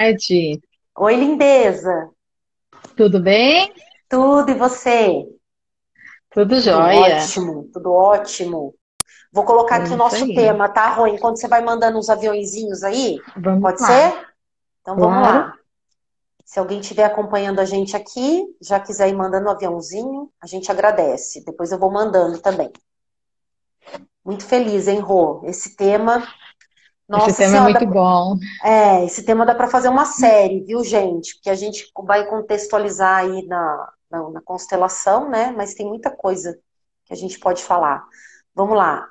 tarde. Oi, lindeza. Tudo bem? Tudo e você? Tudo Tudo jóia. ótimo, tudo ótimo. Vou colocar É aqui o isso nosso aí. tema, tá, Rô? Enquanto você vai mandando uns aviõezinhos aí, Vamos pode lá. ser? Então vamos Claro. lá. Se alguém estiver acompanhando a gente aqui, já quiser ir mandando um aviãozinho, a gente agradece. Depois eu vou mandando também. Muito feliz, hein, Rô? Esse tema, Esse nossa tema é senhora, muito bom. esse tema dá para fazer uma série, viu, gente? Porque a gente vai contextualizar aí na constelação, né? Mas tem muita coisa que a gente pode falar. Vamos lá.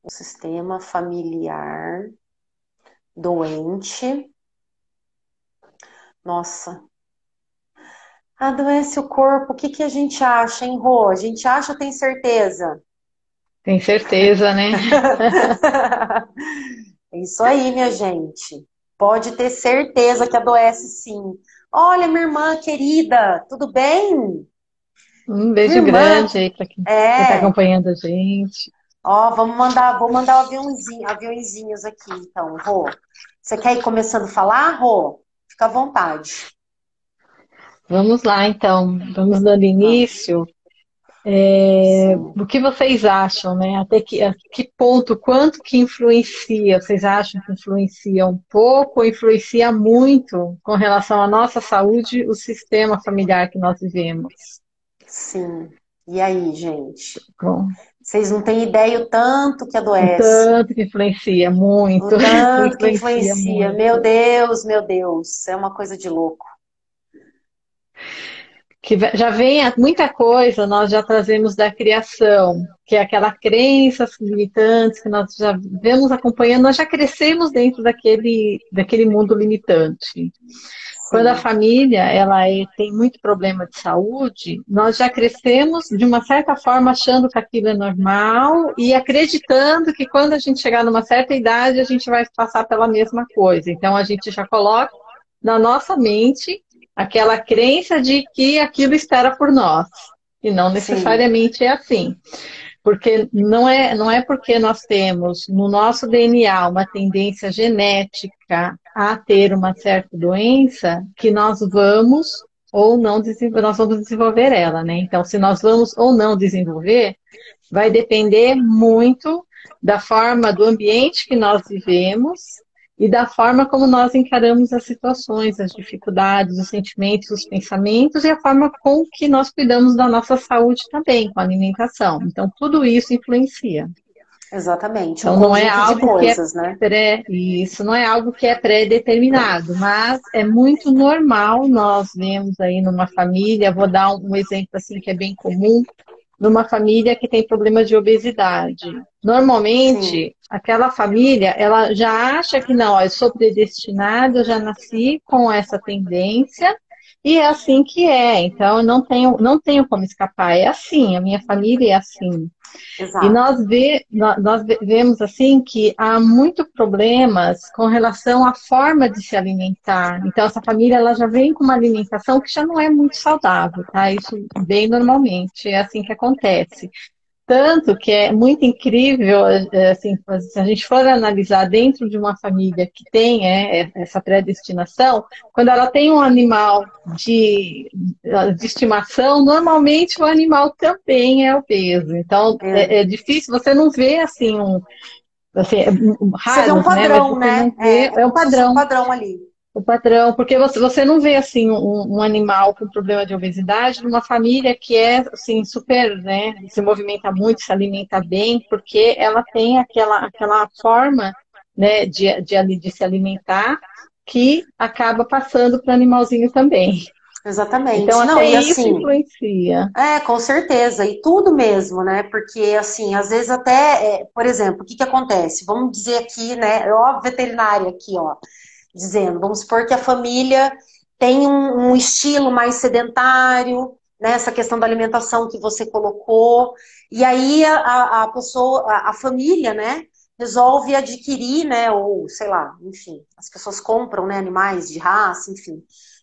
O sistema familiar doente. Nossa, adoece o corpo. O que que a gente acha, hein, Rô? A gente acha ou tem certeza? Tem certeza, né? É isso aí, minha gente. Pode ter certeza que adoece sim. Olha, minha irmã querida, tudo bem? Um Minha beijo irmã, grande aí para quem está é. acompanhando a gente. Ó, vou mandar o aviãozinho, aviõezinhos aqui, então, Rô. Você quer ir começando a falar, Rô? Fica à vontade. Vamos lá, então. Vamos dando Vamos. início. Sim, O que vocês acham, né? A que ponto, quanto que influencia? Vocês acham que influencia um pouco ou influencia muito com relação à nossa saúde, o sistema familiar que nós vivemos? sim. E aí, gente? Bom, Vocês não têm ideia o tanto que o adoece, tanto que influencia o muito, tanto que influencia influencia. Meu muito. Deus, meu Deus. É uma coisa de louco. Já vem muita coisa, nós já trazemos da criação, que é aquela crenças limitantes que nós já vemos acompanhando, nós já crescemos dentro daquele mundo limitante. Quando a Sim, família tem muito problema de saúde, nós já crescemos de uma certa forma achando que aquilo é normal e acreditando que quando a gente chegar numa certa idade a gente vai passar pela mesma coisa. Então a gente já coloca na nossa mente aquela crença de que aquilo espera por nós. E não sim, necessariamente é assim. Porque não é porque nós temos no nosso DNA uma tendência genética a ter uma certa doença que nós vamos ou não desenvolver, nós vamos desenvolver ela, né? Então, se nós vamos ou não desenvolver, vai depender muito da forma do ambiente que nós vivemos e da forma como nós encaramos as situações, as dificuldades, os sentimentos, os pensamentos e a forma com que nós cuidamos da nossa saúde também, com a alimentação. Então, tudo isso influencia. exatamente. Um Então, não é conjunto de algo que é coisas, né? isso não é algo que é pré-determinado, mas é muito normal nós vemos aí numa família, vou dar um exemplo assim que é bem comum, numa família que tem problema de obesidade. Sim, Normalmente, aquela família, ela já acha que não, ó, eu sou predestinada, eu já nasci com essa tendência e é assim que é. Então, eu não tenho como escapar. É assim, a minha família é assim. E exato. nós vemos assim que há muito problemas com relação à forma de se alimentar. Então, essa família ela já vem com uma alimentação que já não é muito saudável, tá? Isso bem normalmente, é assim que acontece. Tanto que é muito incrível, assim, se a gente for analisar dentro de uma família que tem essa predestinação, quando ela tem um animal de, de estimação, normalmente o animal também é obeso. Então, É. é difícil, você não vê assim, assim, Você vê um raros, né? Mas padrão, você né? não vê, É é um como se fosse um padrão. padrão ali. O padrão, porque você não vê assim um animal com problema de obesidade numa família que é assim super, né, se movimenta muito, se alimenta bem, porque ela tem aquela forma, né, de se alimentar que acaba passando para o animalzinho também. Então Exatamente. Não, até e isso assim, influencia. com certeza, e tudo mesmo, né? Porque, assim, às vezes até, por exemplo, o que que acontece? Vamos dizer aqui, né? Ó, veterinária aqui, ó, dizendo, vamos supor que a família tem um estilo mais sedentário, né? Essa questão da alimentação que você colocou, e aí a pessoa, a família, né? Resolve adquirir, né? Ou, sei lá, enfim, as pessoas compram, né? Animais de raça, enfim,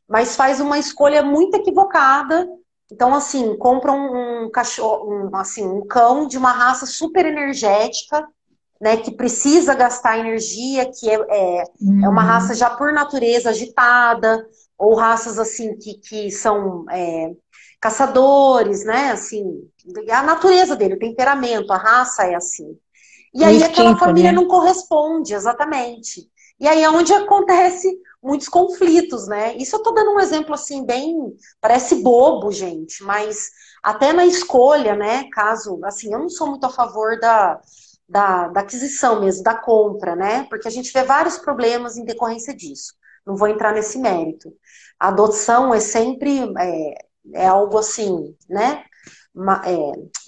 mas faz uma escolha muito equivocada. Então, assim, compra um cachorro, assim, um cão de uma raça super energética, né, que precisa gastar energia, que é uma raça Uhum. já por natureza agitada, ou raças assim que são caçadores, né, assim, a natureza dele, o temperamento, a raça é assim. E O aí aquela instinto, família né? não corresponde, exatamente. E aí é onde acontece muitos conflitos, né? Isso eu tô dando um exemplo assim, bem, parece bobo, gente, mas até na escolha, né? Caso, assim, eu não sou muito a favor da aquisição mesmo, da compra, né? Porque a gente vê vários problemas em decorrência disso. Não vou entrar nesse mérito. A adoção é sempre algo assim, né?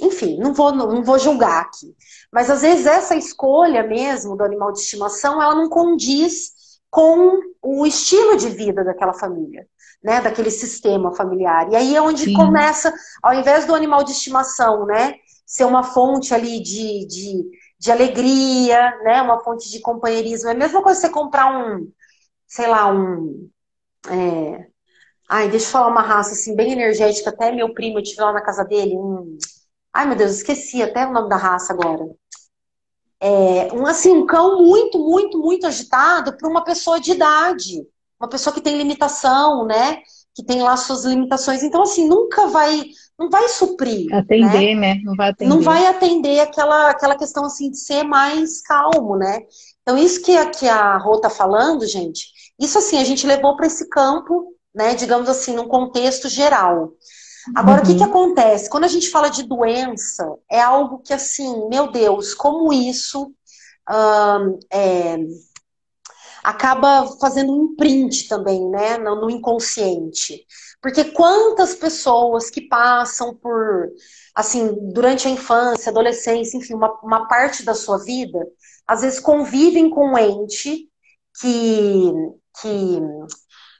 Enfim, não vou julgar aqui. Mas às vezes essa escolha mesmo do animal de estimação, ela não condiz com o estilo de vida daquela família, né? Daquele sistema familiar. E aí é onde Sim. começa, ao invés do animal de estimação, né? Ser uma fonte ali de alegria, né? Uma fonte de companheirismo. É a mesma coisa você comprar sei lá, ai, deixa eu falar uma raça assim, bem energética. Até meu primo, eu tive lá na casa dele. Ai, meu Deus, esqueci até o nome da raça agora. Assim, um cão muito, muito, muito agitado para uma pessoa de idade. Uma pessoa que tem limitação, né? Que tem lá suas limitações. Então, assim, não vai suprir, né? Atender, né? Não vai Não atender. vai atender aquela questão, assim, de ser mais calmo, né? Então, isso que a Rô tá falando, gente, isso, assim, a gente levou para esse campo, né? Digamos assim, num contexto geral. Agora, o que Uhum. acontece? Quando a gente fala de doença, é algo que, assim, meu Deus, como isso hum, é, acaba fazendo um imprint também, né, no inconsciente. Porque quantas pessoas que passam por, assim, durante a infância, adolescência, enfim, uma parte da sua vida, às vezes convivem com um ente que, que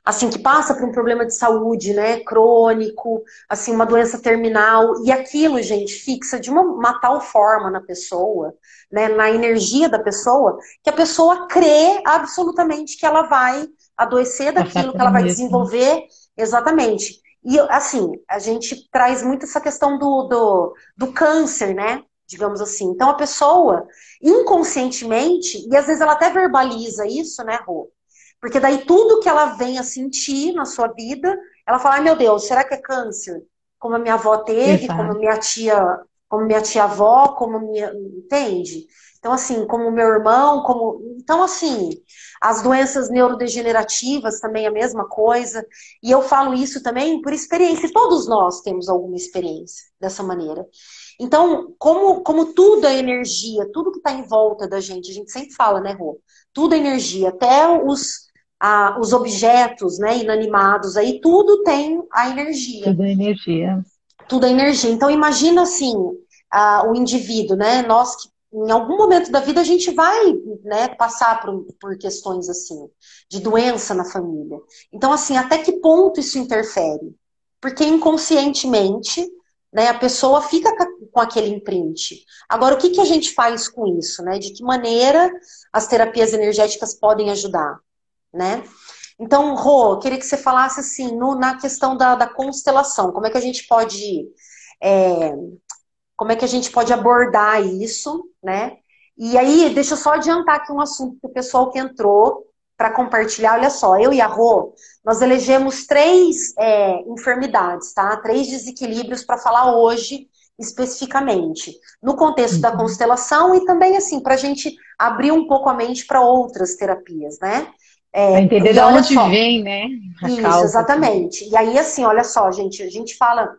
assim, que passa por um problema de saúde, né, crônico, assim, uma doença terminal, e aquilo, gente, fixa de uma tal forma na pessoa, né, na energia da pessoa, que a pessoa crê absolutamente que ela vai adoecer Passar daquilo, que por ela o vai mesmo. desenvolver, exatamente. E, assim, a gente traz muito essa questão do câncer, né, digamos assim. Então, a pessoa, inconscientemente, e às vezes ela até verbaliza isso, né, Rô? Porque daí tudo que ela vem a sentir na sua vida, ela fala, ai meu Deus, será que é câncer? Como a minha avó teve, Exato. como minha tia-avó, entende? Então, assim, como meu irmão, Então, assim, as doenças neurodegenerativas também é a mesma coisa. E eu falo isso também por experiência. Todos nós temos alguma experiência dessa maneira. Então, como tudo é energia, tudo que está em volta da gente, a gente sempre fala, né, Rô? Tudo é energia, até os objetos, né, inanimados aí, tudo tem a energia, Tudo é energia. tudo é energia. Então imagina assim, o indivíduo, né, nós que em algum momento da vida a gente vai, né, passar por questões assim, de doença na família. Então assim, até que ponto isso interfere? Porque inconscientemente, né, a pessoa fica com aquele imprint. Agora, o que a gente faz com isso, né? De que maneira as terapias energéticas podem ajudar? Né? Então, Rô, queria que você falasse assim, na questão da constelação, é, como é que a gente pode abordar isso, né? E aí, deixa eu só adiantar aqui um assunto para o pessoal que entrou para compartilhar. Olha só, eu e a Rô, nós elegemos três enfermidades, tá? Três desequilíbrios para falar hoje especificamente, no contexto da Uhum. constelação e também assim, para a gente abrir um pouco a mente para outras terapias, né? Para entender E de olha onde só, vem, né? A isso, causa também. exatamente. E aí, assim, olha só, gente, a gente fala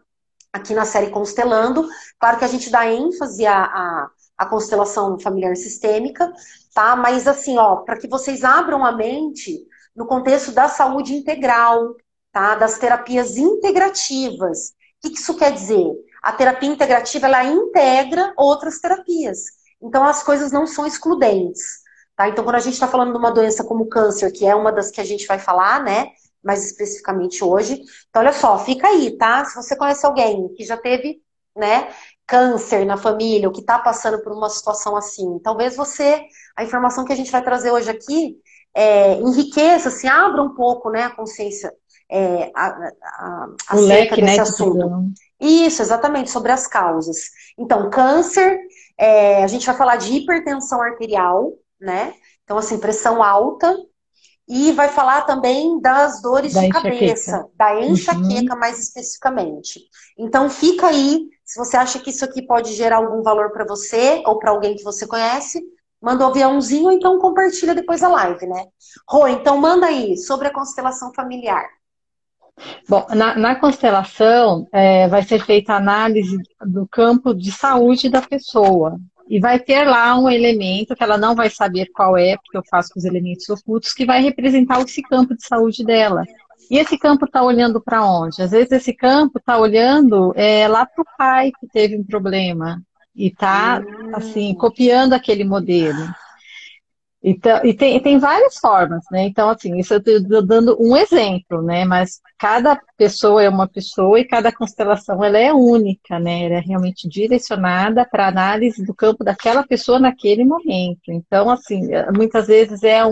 aqui na série Constelando, claro que a gente dá ênfase à constelação familiar sistêmica, tá? Mas assim, ó, para que vocês abram a mente no contexto da saúde integral, tá? Das terapias integrativas. O que isso quer dizer? A terapia integrativa, ela integra outras terapias. Então, as coisas não são excludentes. Tá? Então, quando a gente está falando de uma doença como câncer, que é uma das que a gente vai falar, né? Mais especificamente hoje. Então, olha só, fica aí, tá? Se você conhece alguém que já teve, né, câncer na família, ou que está passando por uma situação assim, talvez a informação que a gente vai trazer hoje aqui, enriqueça, se abra um pouco, né, a consciência O acerca leque, né, desse de assunto. visão. Isso, exatamente, sobre as causas. Então, câncer, a gente vai falar de hipertensão arterial, né? Então, assim, pressão alta. E vai falar também das dores Da de enxaqueca. cabeça, da Uhum. enxaqueca mais especificamente. Então fica aí, se você acha que isso aqui pode gerar algum valor para você ou para alguém que você conhece, manda um aviãozinho ou então compartilha depois a live, né? Rô, então manda aí sobre a constelação familiar. Bom, na constelação, vai ser feita a análise do campo de saúde da pessoa. E vai ter lá um elemento que ela não vai saber qual é, porque eu faço com os elementos ocultos, que vai representar esse campo de saúde dela. E esse campo está olhando para onde? Às vezes esse campo está olhando lá para o pai que teve um problema e está assim Hum, copiando aquele modelo. Então, e tem várias formas, né? Então, assim, isso eu estou dando um exemplo, né? Mas cada pessoa é uma pessoa e cada constelação ela é única, né? Ela é realmente direcionada para análise do campo daquela pessoa naquele momento. Então, assim, muitas vezes é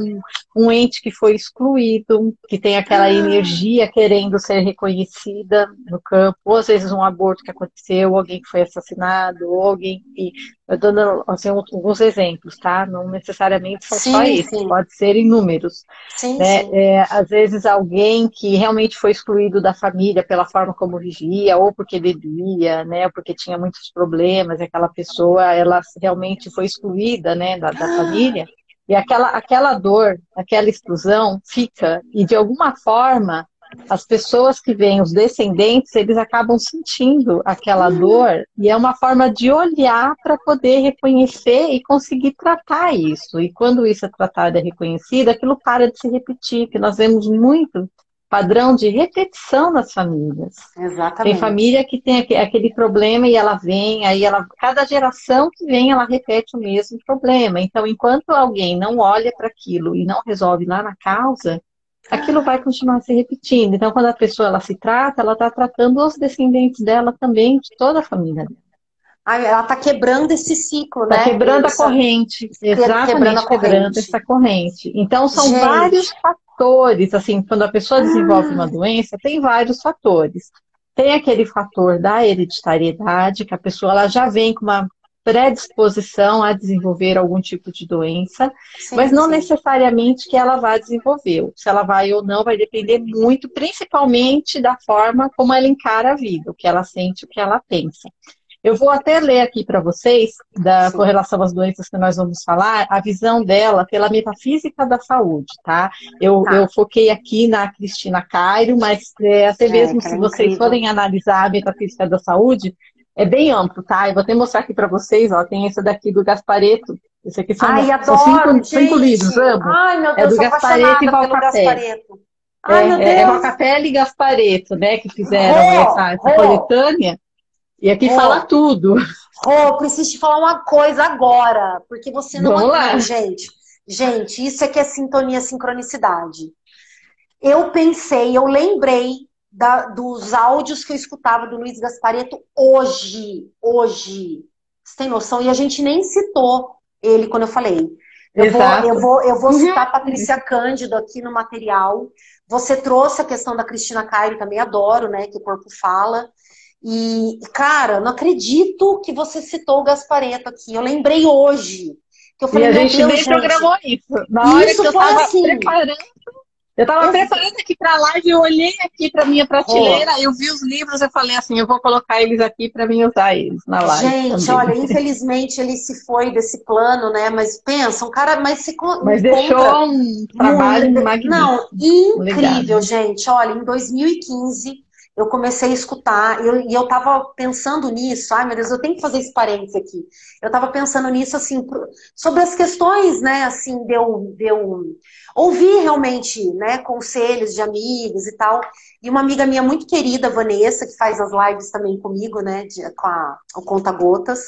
um ente que foi excluído, que tem aquela energia querendo ser reconhecida no campo, ou às vezes um aborto que aconteceu, ou alguém que foi assassinado, ou alguém que eu estou dando assim, alguns exemplos, tá? Não necessariamente são só sim, esses, sim, pode ser inúmeros. sim, Né? sim. Às vezes alguém que realmente foi excluído da família pela forma como vivia, ou porque bebia, né? Ou porque tinha muitos problemas, e aquela pessoa ela realmente foi excluída, né? Da família. E aquela dor, aquela exclusão fica, e de alguma forma as pessoas que vêm, os descendentes, eles acabam sentindo aquela dor e é uma forma de olhar para poder reconhecer e conseguir tratar isso. E quando isso é tratado e é reconhecido, aquilo para de se repetir, que nós vemos muito padrão de repetição nas famílias. Tem Exatamente. família que tem aquele problema e ela vem, aí ela, cada geração que vem, ela repete o mesmo problema. Então, enquanto alguém não olha para aquilo e não resolve lá na causa, aquilo vai continuar se repetindo. Então, quando a pessoa ela se trata, ela está tratando os descendentes dela também, de toda a família. Ai, ela tá quebrando esse ciclo, Está né? quebrando a corrente, Quebrando a exatamente quebrando corrente. essa corrente. Então, são vários Gente, fatores, assim, quando a pessoa desenvolve uma doença, tem vários fatores. Tem aquele fator da hereditariedade, que a pessoa ela já vem com uma predisposição a desenvolver algum tipo de doença, mas sim, não sim. necessariamente que ela vá desenvolver. Se ela vai ou não vai depender muito, principalmente da forma como ela encara a vida, o que ela sente, o que ela pensa. Eu vou até ler aqui para vocês, com Sim. relação às doenças que nós vamos falar, a visão dela pela metafísica da saúde, tá? Eu Tá. foquei aqui na Cristina Cairo, mas até É, mesmo que ela se é vocês incrível. forem analisar a metafísica da saúde, é bem amplo, tá? Eu vou até mostrar aqui para vocês, ó, tem esse daqui do Gasparetto. Esse aqui Ai, são adoro, cinco livros, gente. amo. Ai, meu É Deus, do sou Gasparetto e apaixonada pelo Valcapelli. Gasparetto. Ai, meu É Deus. Valcapelli e Gasparetto, né, que fizeram Rô, essa Rô, coletânea, e aqui fala Rô, tudo. Rô, preciso te falar uma coisa agora, porque você não... Vamos lá. Não, gente, gente, isso aqui é sintonia, sincronicidade. Eu pensei, eu lembrei dos áudios que eu escutava do Luiz Gasparetto hoje. Você tem noção? E a gente nem citou ele quando eu falei. Exato. Eu vou Uhum. citar a Patrícia Cândido aqui no material. Você trouxe a questão da Cristina Cairo, também adoro, né? Que o corpo fala. E, cara, não acredito que você citou o Gasparetto aqui. Eu lembrei hoje. Que eu E falei, a meu gente Deus, nem gente. programou isso. Na E hora que isso foi assim. eu estava Ex preparando aqui para a live, eu olhei aqui para minha Rô, prateleira, eu vi os livros, eu falei assim, eu vou colocar eles aqui para mim usar eles na live gente, também. olha, infelizmente ele se foi desse plano, né? Mas pensa, um cara, mas se Mas encontra deixou um trabalho muito, não, magnífico, um incrível, legado. gente. Olha, em 2015 eu comecei a escutar e eu tava pensando nisso. Ai, meu Deus, eu tenho que fazer esse parênteses aqui. Eu tava pensando nisso, assim, sobre as questões, né, assim, de eu ouvir realmente, né, conselhos de amigos e tal. E uma amiga minha muito querida, Vanessa, que faz as lives também comigo, né, com o Conta Gotas,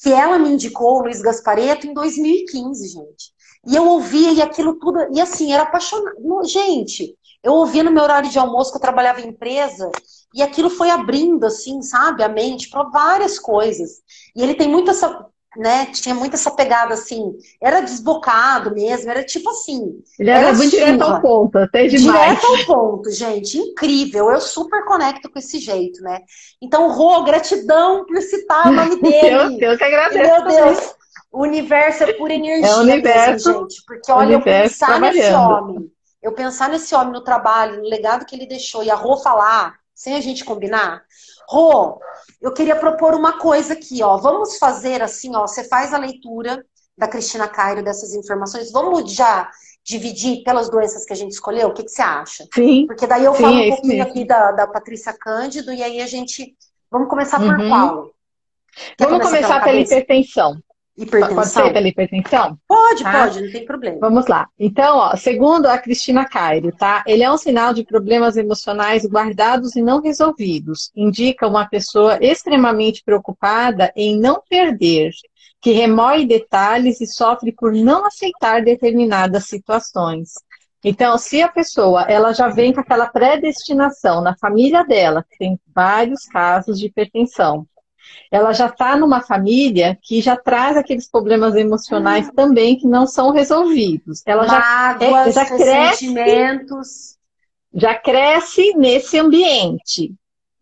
que ela me indicou o Luiz Gasparetto em 2015, gente. E eu ouvia e aquilo tudo, e assim, era apaixonante. Gente, eu ouvia no meu horário de almoço, que eu trabalhava em empresa, e aquilo foi abrindo, assim, sabe, a mente para várias coisas. E ele tem muito essa. né, tinha muito essa pegada assim, era desbocado mesmo, era tipo assim, Ele era era muito direto ao surra. ponto, até demais. Direto ao ponto, gente, incrível. Eu super conecto com esse jeito, né? Então, Rô, gratidão por citar o nome dele. Eu que E, agradeço meu também. Deus, o universo é pura É o energia mesmo, universo, gente. Porque, olha, trabalhando. eu pensar nesse homem no trabalho, no legado que ele deixou, e a Rô falar, sem a gente combinar. Rô, eu queria propor uma coisa aqui, ó. Vamos fazer assim, ó. Você faz a leitura da Cristina Cairo dessas informações. Vamos já dividir pelas doenças que a gente escolheu? O que você acha? Sim, Porque daí eu sim, falo um é isso pouquinho aqui mesmo. da Patrícia Cândido e aí a gente. Vamos começar por Uhum. qual? Quer Vamos começar pela começar pela cabeça? hipertensão. Pode ser Hipertensão? pela hipertensão? Pode, Tá? pode, não tem problema. Vamos lá. Então, ó, segundo a Cristina Cairo, tá? Ele é um sinal de problemas emocionais guardados e não resolvidos. Indica uma pessoa extremamente preocupada em não perder, que remoe detalhes e sofre por não aceitar determinadas situações. Então, se a pessoa ela já vem com aquela predestinação na família dela, que tem vários casos de hipertensão, ela já está numa família que já traz aqueles problemas emocionais também que não são resolvidos. Ela Mágoas, cresce, ressentimentos. já cresce nesse ambiente.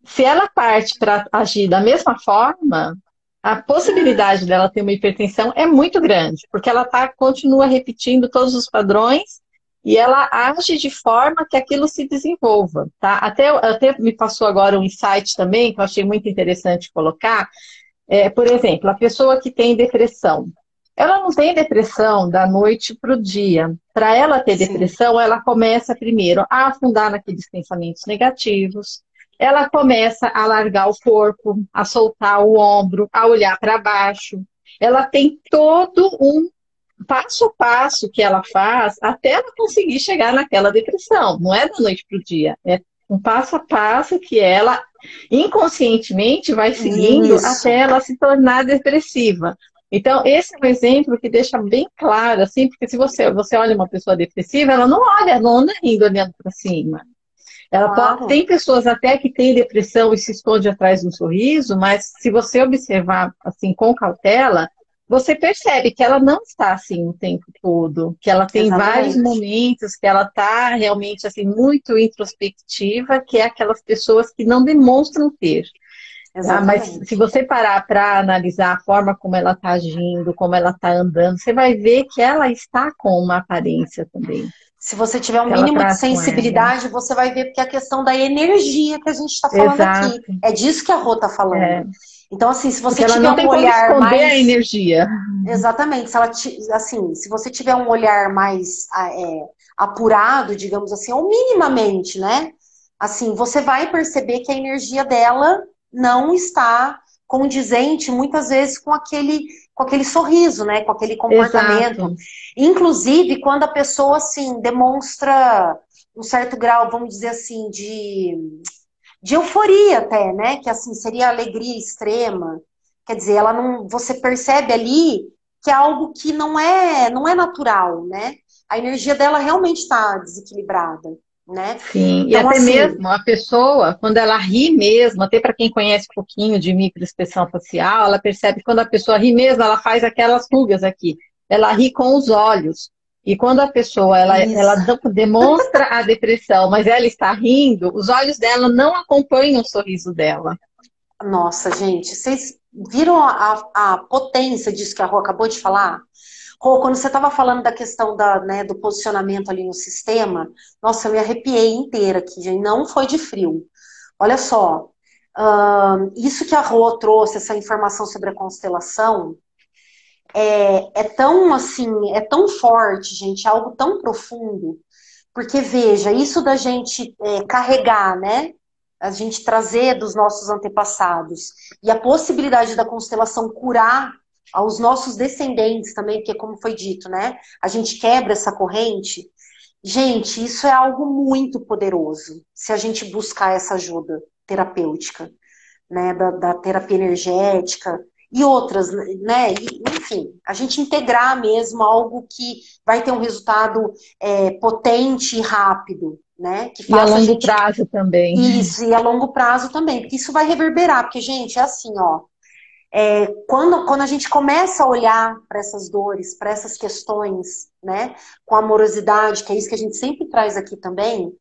Se ela parte para agir da mesma forma, a possibilidade dela ter uma hipertensão é muito grande, porque ela continua repetindo todos os padrões e ela age de forma que aquilo se desenvolva, tá? Até me passou agora um insight também, que eu achei muito interessante colocar, por exemplo, a pessoa que tem depressão, ela não tem depressão da noite para o dia. Para ela ter Sim. depressão, ela começa primeiro a afundar naqueles pensamentos negativos, ela começa a largar o corpo, a soltar o ombro, a olhar para baixo. Ela tem todo um passo a passo que ela faz até ela conseguir chegar naquela depressão. Não é da noite para o dia, é um passo a passo que ela inconscientemente vai seguindo até Isso. ela se tornar depressiva. Então, esse é um exemplo que deixa bem claro, assim, porque se você olha uma pessoa depressiva, ela não olha, não anda rindo olhando para cima. Claro. Tem pessoas até que têm depressão e se esconde atrás de um sorriso, mas se você observar assim com cautela, você percebe que ela não está assim o tempo todo, que ela tem vários Exatamente. momentos, que ela está realmente assim muito introspectiva, que é aquelas pessoas que não demonstram ter. Tá? Mas se Exatamente. você parar para analisar a forma como ela está agindo, como ela está andando, você vai ver que ela está com uma aparência também, Se você tiver um que ela mínimo de traz com ela. sensibilidade, você vai ver porque é a questão da energia que a gente está falando aqui. Exato. É disso que a Rô está falando. É, Então, assim, se você porque ela tiver não um tem como olhar esconder a mais. energia. Exatamente, se ela assim, se você tiver um olhar mais apurado, digamos assim, ou minimamente, né? Assim, você vai perceber que a energia dela não está condizente muitas vezes com aquele sorriso, né? Com aquele comportamento. Exato. Inclusive, quando a pessoa assim demonstra um certo grau, vamos dizer assim, de euforia até, né? Que assim seria alegria extrema. Quer dizer, ela não, você percebe ali que é algo que não é natural, né? A energia dela realmente está desequilibrada, né? Sim, e Então, até assim, mesmo a pessoa, quando ela ri mesmo, até para quem conhece um pouquinho de microexpressão facial, ela percebe que quando a pessoa ri mesmo, ela faz aquelas rugas aqui. Ela ri com os olhos. E quando a pessoa ela isso. demonstra a depressão, mas ela está rindo, os olhos dela não acompanham o sorriso dela. Nossa, gente, vocês viram a potência disso que a Rô acabou de falar? Rô, quando você estava falando da questão né, do posicionamento ali no sistema, nossa, eu me arrepiei inteira aqui, gente. Não foi de frio. Olha só, isso que a Rô trouxe, essa informação sobre a constelação, é tão assim, é tão forte, gente, é algo tão profundo. Porque, veja, isso da gente carregar, né? A gente trazer dos nossos antepassados e a possibilidade da constelação curar aos nossos descendentes também, porque como foi dito, né? A gente quebra essa corrente. Gente, isso é algo muito poderoso se a gente buscar essa ajuda terapêutica, né? Da terapia energética e outras, né? Enfim, a gente integrar mesmo algo que vai ter um resultado potente e rápido, né? Que E a faça a longo gente prazo também. isso, e a longo prazo também, porque isso vai reverberar, porque, gente, é assim, ó. Quando a gente começa a olhar para essas dores, para essas questões, né, com amorosidade, que é isso que a gente sempre traz aqui também,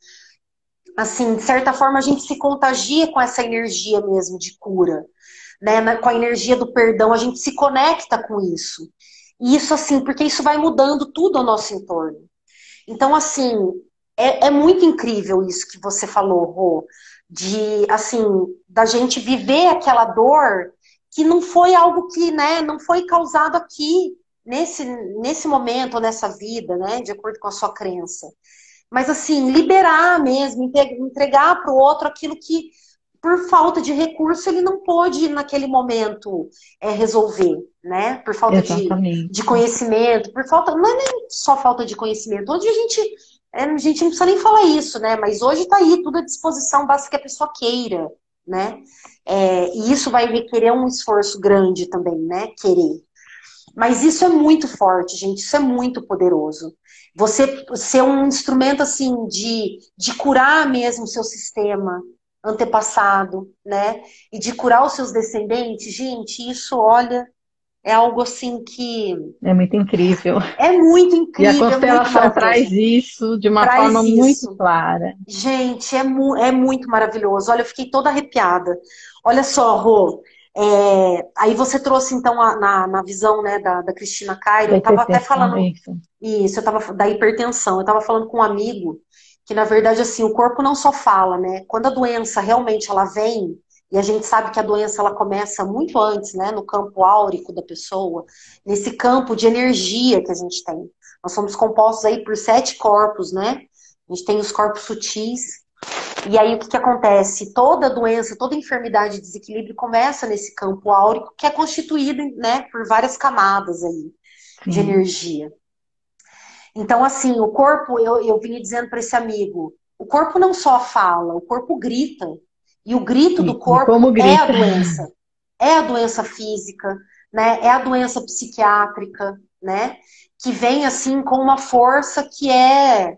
assim, de certa forma a gente se contagia com essa energia mesmo de cura, né, com a energia do perdão, a gente se conecta com isso. E isso, assim, porque isso vai mudando tudo ao nosso entorno. Então, assim, é muito incrível isso que você falou, Rô, de, assim, da gente viver aquela dor que não foi algo que, né, não foi causado aqui, nesse momento, nessa vida, né, de acordo com a sua crença. Mas, assim, liberar mesmo, entregar para o outro aquilo que, por falta de recurso, ele não pôde, naquele momento, resolver, né? Por falta Exatamente. de conhecimento, por falta, não é nem só falta de conhecimento. Hoje a gente não precisa nem falar isso, né? Mas hoje está aí, tudo à disposição, basta que a pessoa queira, né? E isso vai requerer um esforço grande também, né? Querer. Mas isso é muito forte, gente, isso é muito poderoso. Você ser um instrumento, assim, de curar mesmo o seu sistema antepassado, né? E de curar os seus descendentes, gente, isso, olha, é algo assim que É muito incrível. é muito E a incrível, é muito constelação traz maravilhoso. isso de uma forma Traz muito isso. clara. Gente, é muito maravilhoso. Olha, eu fiquei toda arrepiada. Olha só, Rô, aí você trouxe então na visão, né, da Cristina Cairo, Da eu estava até hipertensão, é falando isso. isso, eu tava da hipertensão, eu estava falando com um amigo que na verdade assim, o corpo não só fala, né? Quando a doença realmente ela vem, e a gente sabe que a doença ela começa muito antes, né, no campo áurico da pessoa, nesse campo de energia que a gente tem. Nós somos compostos aí por 7 corpos, né? A gente tem os corpos sutis. E aí o que acontece? Toda doença, toda enfermidade de desequilíbrio começa nesse campo áurico, que é constituído, né, por várias camadas aí de Sim. energia. Então, assim, o corpo, eu vinha dizendo para esse amigo, o corpo não só fala, o corpo grita. E o grito do E como corpo é a grita. doença. É a doença física, né? É a doença psiquiátrica, né? Que vem, assim, com uma força que é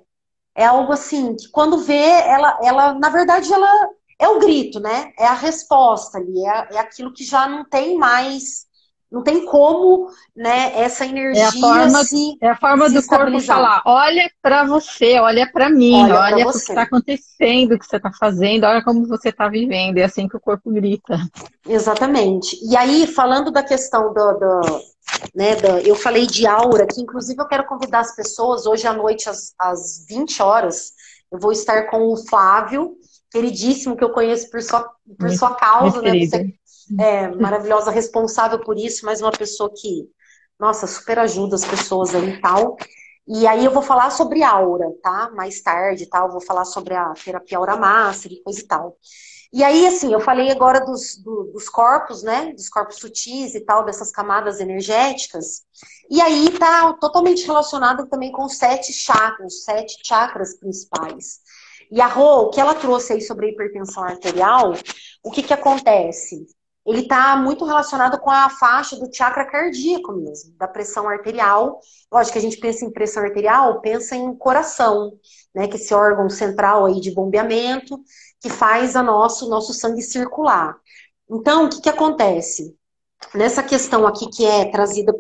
algo assim, que quando vê, ela na verdade, ela é o grito, né? É a resposta ali, é aquilo que já não tem mais, não tem como, né, essa É a energia forma, é a forma se do corpo estabilizar. falar: olha para você, olha para mim, Olha para olha para o que está você. acontecendo, o que você está fazendo, olha como você está vivendo. É assim que o corpo grita. Exatamente. E aí, falando da questão né, eu falei de aura, que inclusive eu quero convidar as pessoas, hoje à noite, às 20 horas, eu vou estar com o Flávio, queridíssimo, que eu conheço por Muito, sua muito causa, né? querida. Você é maravilhosa, responsável por isso, mas uma pessoa que, nossa, super ajuda as pessoas aí e tal. E aí eu vou falar sobre aura, tá? Mais tarde, tal, vou falar sobre a terapia Aura Master e coisa e tal. E aí, assim, eu falei agora dos corpos, né? Dos corpos sutis e tal, dessas camadas energéticas. E aí tá totalmente relacionado também com os 7 chakras, os 7 chakras principais. E a Rô, o que ela trouxe aí sobre a hipertensão arterial, o que acontece? Ele está muito relacionado com a faixa do chakra cardíaco mesmo, da pressão arterial. Lógico que a gente pensa em pressão arterial, pensa em coração, né? Que é esse órgão central aí de bombeamento que faz nosso sangue circular. Então, o que acontece? Nessa questão aqui que é trazida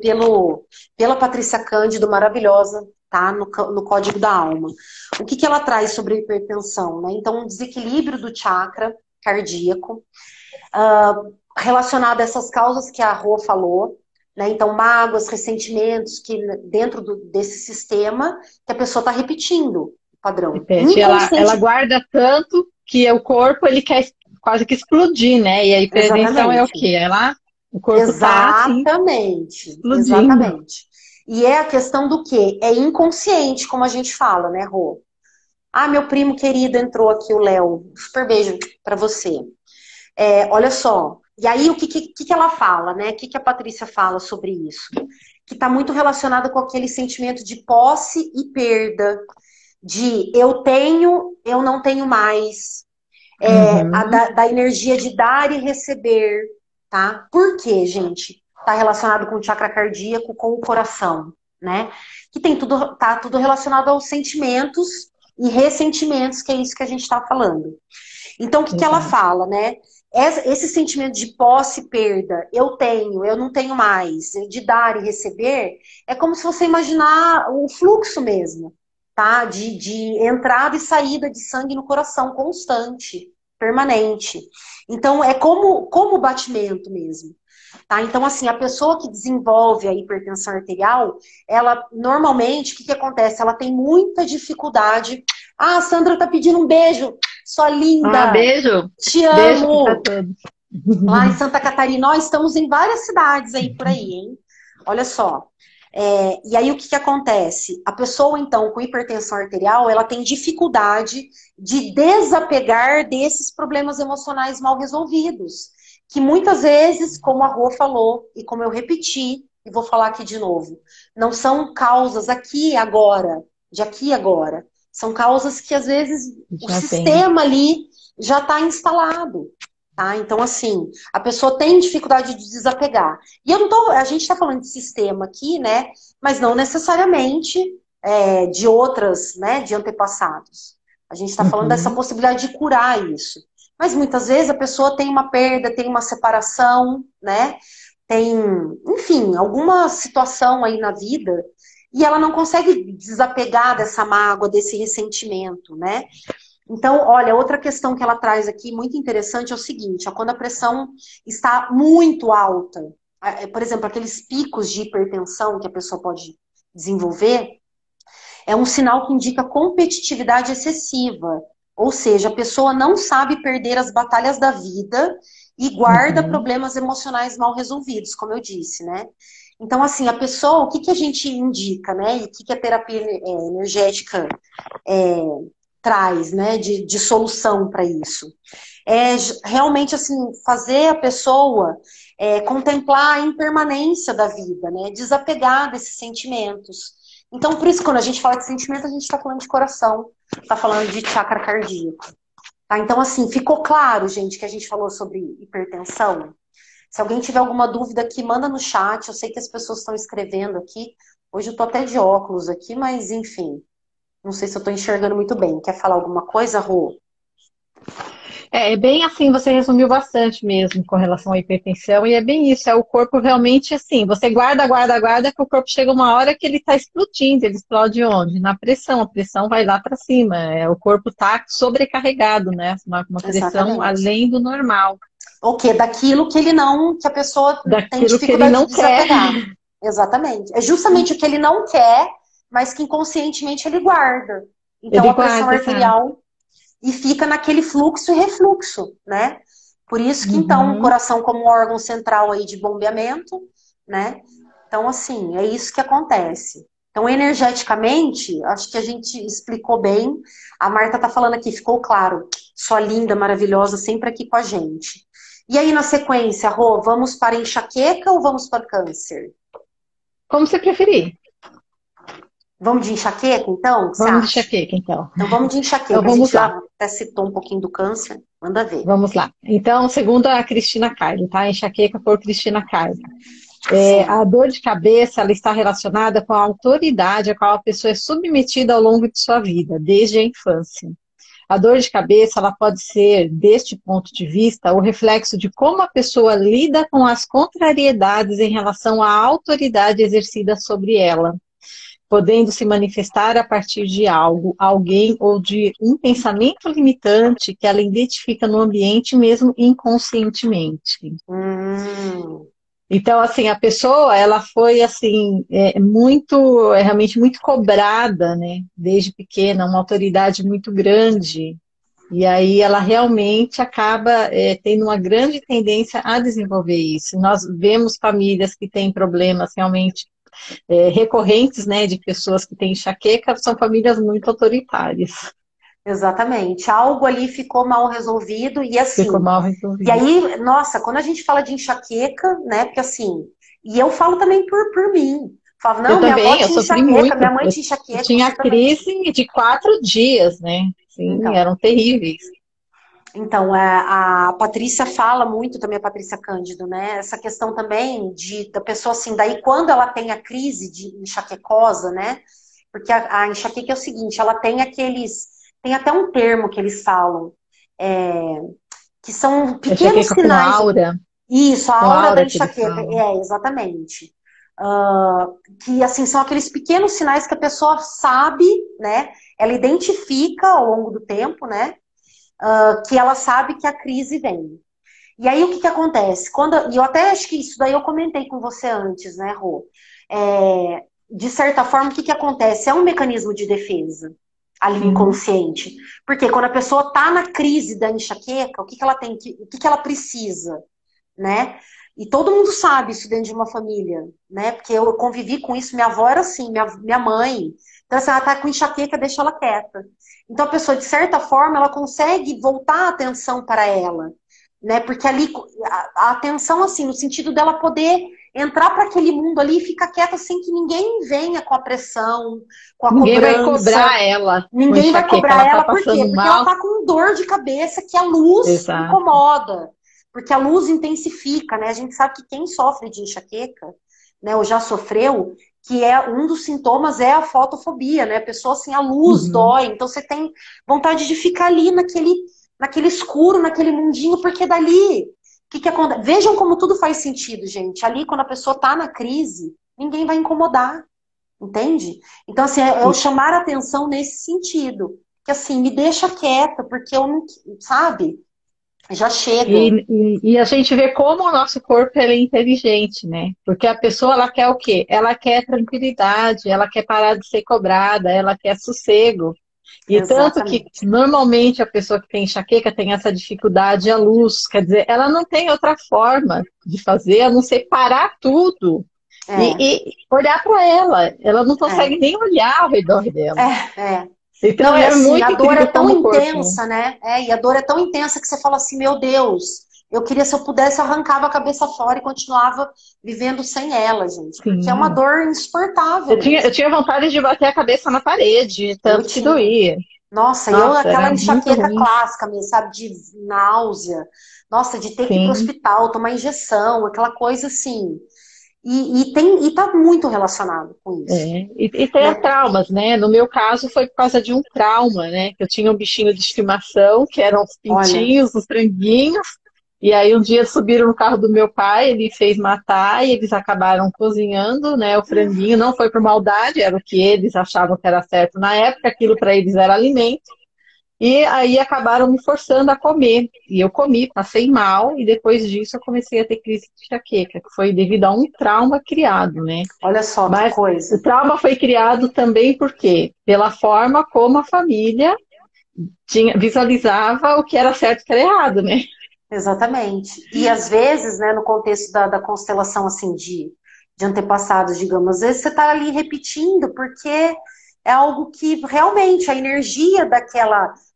pela Patrícia Cândido, maravilhosa, tá? No Código da Alma. O que ela traz sobre a hipertensão? Né? Então, um desequilíbrio do chakra cardíaco, relacionado a essas causas que a Rô falou, né? Então, mágoas, ressentimentos, que dentro desse sistema, que a pessoa está repetindo o padrão. Repete, ela Inconsciente. guarda tanto que o corpo ele quer quase que explodir, né? E a hipertensão é o Exatamente. quê? O corpo tá assim, Exatamente, explodindo. exatamente. E é a questão do quê? É inconsciente, como a gente fala, né, Rô? Ah, meu primo querido entrou aqui, o Léo. Super beijo pra você. Olha só. E aí, o que ela fala, né? O que a Patrícia fala sobre isso? Que está muito relacionado com aquele sentimento de posse e perda. De eu tenho, eu não tenho mais. Uhum. Da energia de dar e receber, tá? Por quê, gente? Tá relacionado com o chakra cardíaco, com o coração, né? Que tá tudo relacionado aos sentimentos e ressentimentos, que é isso que a gente tá falando. Então, o que ela Exato. fala, né? esse sentimento de posse e perda, eu tenho, eu não tenho mais, de dar e receber, é como se você imaginar o fluxo mesmo, tá? De entrada e saída de sangue no coração, constante, permanente. Então, é como o batimento mesmo. Tá? Então, assim, a pessoa que desenvolve a hipertensão arterial, ela, normalmente, o que acontece? Ela tem muita dificuldade. Ah, a Sandra tá pedindo um beijo. Sua Ah, linda! beijo. Te Beijo para amo! todos. Lá em Santa Catarina, nós estamos em várias cidades aí por aí, hein? Olha só. E aí o que acontece? A pessoa, então, com hipertensão arterial, ela tem dificuldade de desapegar desses problemas emocionais mal resolvidos. Que muitas vezes, como a Rô falou, e como eu repeti, e vou falar aqui de novo, não são causas aqui e agora, de aqui e agora. São causas que, às vezes, o Já vem. sistema ali já está instalado. Tá? Então, assim, a pessoa tem dificuldade de desapegar. E eu não tô, a gente está falando de sistema aqui, né? Mas não necessariamente de outras, né? De antepassados. A gente está falando dessa Uhum. possibilidade de curar isso. Mas muitas vezes a pessoa tem uma perda, tem uma separação, né? Tem, enfim, alguma situação aí na vida e ela não consegue desapegar dessa mágoa, desse ressentimento, né? Então, olha, outra questão que ela traz aqui, muito interessante, é o seguinte, ó, quando a pressão está muito alta, por exemplo, aqueles picos de hipertensão que a pessoa pode desenvolver, é um sinal que indica competitividade excessiva. Ou seja, a pessoa não sabe perder as batalhas da vida e guarda Uhum. problemas emocionais mal resolvidos, como eu disse, né? Então, assim, a pessoa, o que que a gente indica, né? E o que que a terapia energética é, traz, né, de solução para isso. É realmente, assim, fazer a pessoa contemplar a impermanência da vida, né, desapegar desses sentimentos. Então, por isso, quando a gente fala de sentimento, a gente está falando de coração, está falando de chakra cardíaco. Tá? Então, assim, ficou claro, gente, que a gente falou sobre hipertensão? Se alguém tiver alguma dúvida aqui, manda no chat. Eu sei que as pessoas estão escrevendo aqui. Hoje eu tô até de óculos aqui, mas enfim. Não sei se eu estou enxergando muito bem. Quer falar alguma coisa, Rô? É bem assim, você resumiu bastante mesmo com relação à hipertensão, e é bem isso, é o corpo realmente assim, você guarda, guarda, guarda, que o corpo chega uma hora que ele está explodindo, ele explode onde? Na pressão, a pressão vai lá para cima, o corpo está sobrecarregado, né? Uma pressão Exatamente. além do normal, O quê? Daquilo que ele não, que a pessoa tem daquilo que ele dificuldade de não quer. desapegar. Exatamente. É justamente o que ele não quer, mas que inconscientemente ele guarda. Então Ele a pressão guarda, sabe? arterial e fica naquele fluxo e refluxo, né? Por isso que então o Uhum. coração como órgão central aí de bombeamento, né? Então assim, é isso que acontece. Então energeticamente, acho que a gente explicou bem. A Marta tá falando aqui, ficou claro. Sua linda, maravilhosa, sempre aqui com a gente. E aí na sequência, Rô, vamos para enxaqueca ou vamos para câncer? Como você preferir. Vamos de enxaqueca, então? O que você Vamos de acha? enxaqueca, então. Então vamos de Então enxaqueca. A gente vamos lá. já até citou um pouquinho do câncer. Manda ver. Vamos lá. Então, segundo a Cristina Cairo, tá? Enxaqueca por Cristina Cairo. A Sim. dor de cabeça ela está relacionada com a autoridade a qual a pessoa é submetida ao longo de sua vida, desde a infância. A dor de cabeça ela pode ser, deste ponto de vista, o reflexo de como a pessoa lida com as contrariedades em relação à autoridade exercida sobre ela, podendo se manifestar a partir de algo, alguém ou de um pensamento limitante que ela identifica no ambiente mesmo inconscientemente. Hum, Então, assim, a pessoa, ela foi, assim, realmente muito cobrada, né, desde pequena, uma autoridade muito grande, e aí ela realmente acaba tendo uma grande tendência a desenvolver isso. Nós vemos famílias que têm problemas realmente recorrentes, né, de pessoas que têm enxaqueca, são famílias muito autoritárias. exatamente. Algo ali ficou mal resolvido e Ficou assim. mal E resolvido. aí, nossa, quando a gente fala de enxaqueca, né? Porque assim, e eu falo também por mim. Falo, Eu não, minha avó também, eu tinha sofri enxaqueca, muito. minha mãe Eu tinha enxaqueca, tinha você também. crise de 4 dias, né? Sim, Então, eram terríveis. então, a Patrícia fala muito também, a Patrícia Cândido, né? Essa questão também da pessoa assim, daí quando ela tem a crise de enxaquecosa, né? Porque a enxaqueca é o seguinte, ela tem aqueles, tem até um termo que eles falam, é, que são pequenos Enxaqueca com sinais. aura. Isso, a Com aura da aura que eles enxaqueca, falam. exatamente. Que assim são aqueles pequenos sinais que a pessoa sabe, né? Ela identifica ao longo do tempo, né? Que ela sabe que a crise vem. E aí o que que acontece? E eu até acho que isso daí eu comentei com você antes, né, Rô? De certa forma, o que que acontece? É um mecanismo de defesa ali Sim. inconsciente. Porque quando a pessoa está na crise da enxaqueca, o que que ela tem o que que ela precisa, né? E todo mundo sabe isso dentro de uma família, né? Porque eu convivi com isso, minha avó era assim, minha mãe. Então, assim, ela tá com enxaqueca, deixa ela quieta. Então, a pessoa, de certa forma, ela consegue voltar a atenção para ela, né? Porque ali, a atenção, assim, no sentido dela poder entrar para aquele mundo ali e ficar quieta sem que ninguém venha com a pressão, com a Ninguém vai cobrança. cobrar ela com Ninguém vai enxaqueca. cobrar Ela tá ela, por quê? passando Porque ela mal. tá com dor de cabeça que a luz Exato. incomoda. Porque a luz intensifica, né? A gente sabe que quem sofre de enxaqueca, né, ou já sofreu, que é um dos sintomas é a fotofobia, né? A pessoa assim, a luz Uhum. dói, então você tem vontade de ficar ali naquele escuro, naquele mundinho, porque dali, o que que acontece? Vejam como tudo faz sentido, gente. Ali, quando a pessoa tá na crise, ninguém vai incomodar. Entende? Então, assim, é eu E, chamar a atenção nesse sentido. Que assim, me deixa quieta, porque eu não, sabe? Já chega. e a gente vê como o nosso corpo ele é inteligente, né? Porque a pessoa ela quer o quê? Ela quer tranquilidade, ela quer parar de ser cobrada, ela quer sossego. E tanto que Exatamente. normalmente a pessoa que tem enxaqueca tem essa dificuldade à luz, quer dizer, ela não tem outra forma de fazer a não ser parar tudo É, e olhar para ela. Ela não é, consegue nem olhar ao redor dela. é. Então Não, e é assim, muito a dor é incrível tão como o corpo. intensa, né? E a dor é tão intensa que você fala assim, meu Deus, eu queria, se eu pudesse, eu arrancava a cabeça fora e continuava vivendo sem ela, gente. Porque é uma Sim. dor insuportável Eu mesmo. tinha vontade de bater a cabeça na parede, Eu tanto que tinha. doía. Nossa, eu Nossa, aquela era muito enxaqueca ruim. clássica mesmo, sabe? De náusea. Nossa, de ter que ir pro Sim. hospital, tomar injeção, aquela coisa assim. E tá muito relacionado com isso, É. E tem né? traumas, né? No meu caso foi por causa de um trauma, né? Que eu tinha um bichinho de estimação, que eram os Olha, pintinhos, os franguinhos. E aí um dia subiram no carro do meu pai, ele fez matar e eles acabaram cozinhando, né? O franguinho não foi por maldade, era o que eles achavam que era certo na época, aquilo para eles era alimento. E aí acabaram me forçando a comer. E eu comi, passei mal, e depois disso eu comecei a ter crise de enxaqueca, que foi devido a um trauma criado, né? olha só que Mas o coisa. trauma foi criado também por quê? Pela forma como a família visualizava o que era certo e o que era errado, né? Exatamente. E às vezes, né, no contexto da constelação assim de antepassados, digamos, às vezes você está ali repetindo, porque é algo que realmente a energia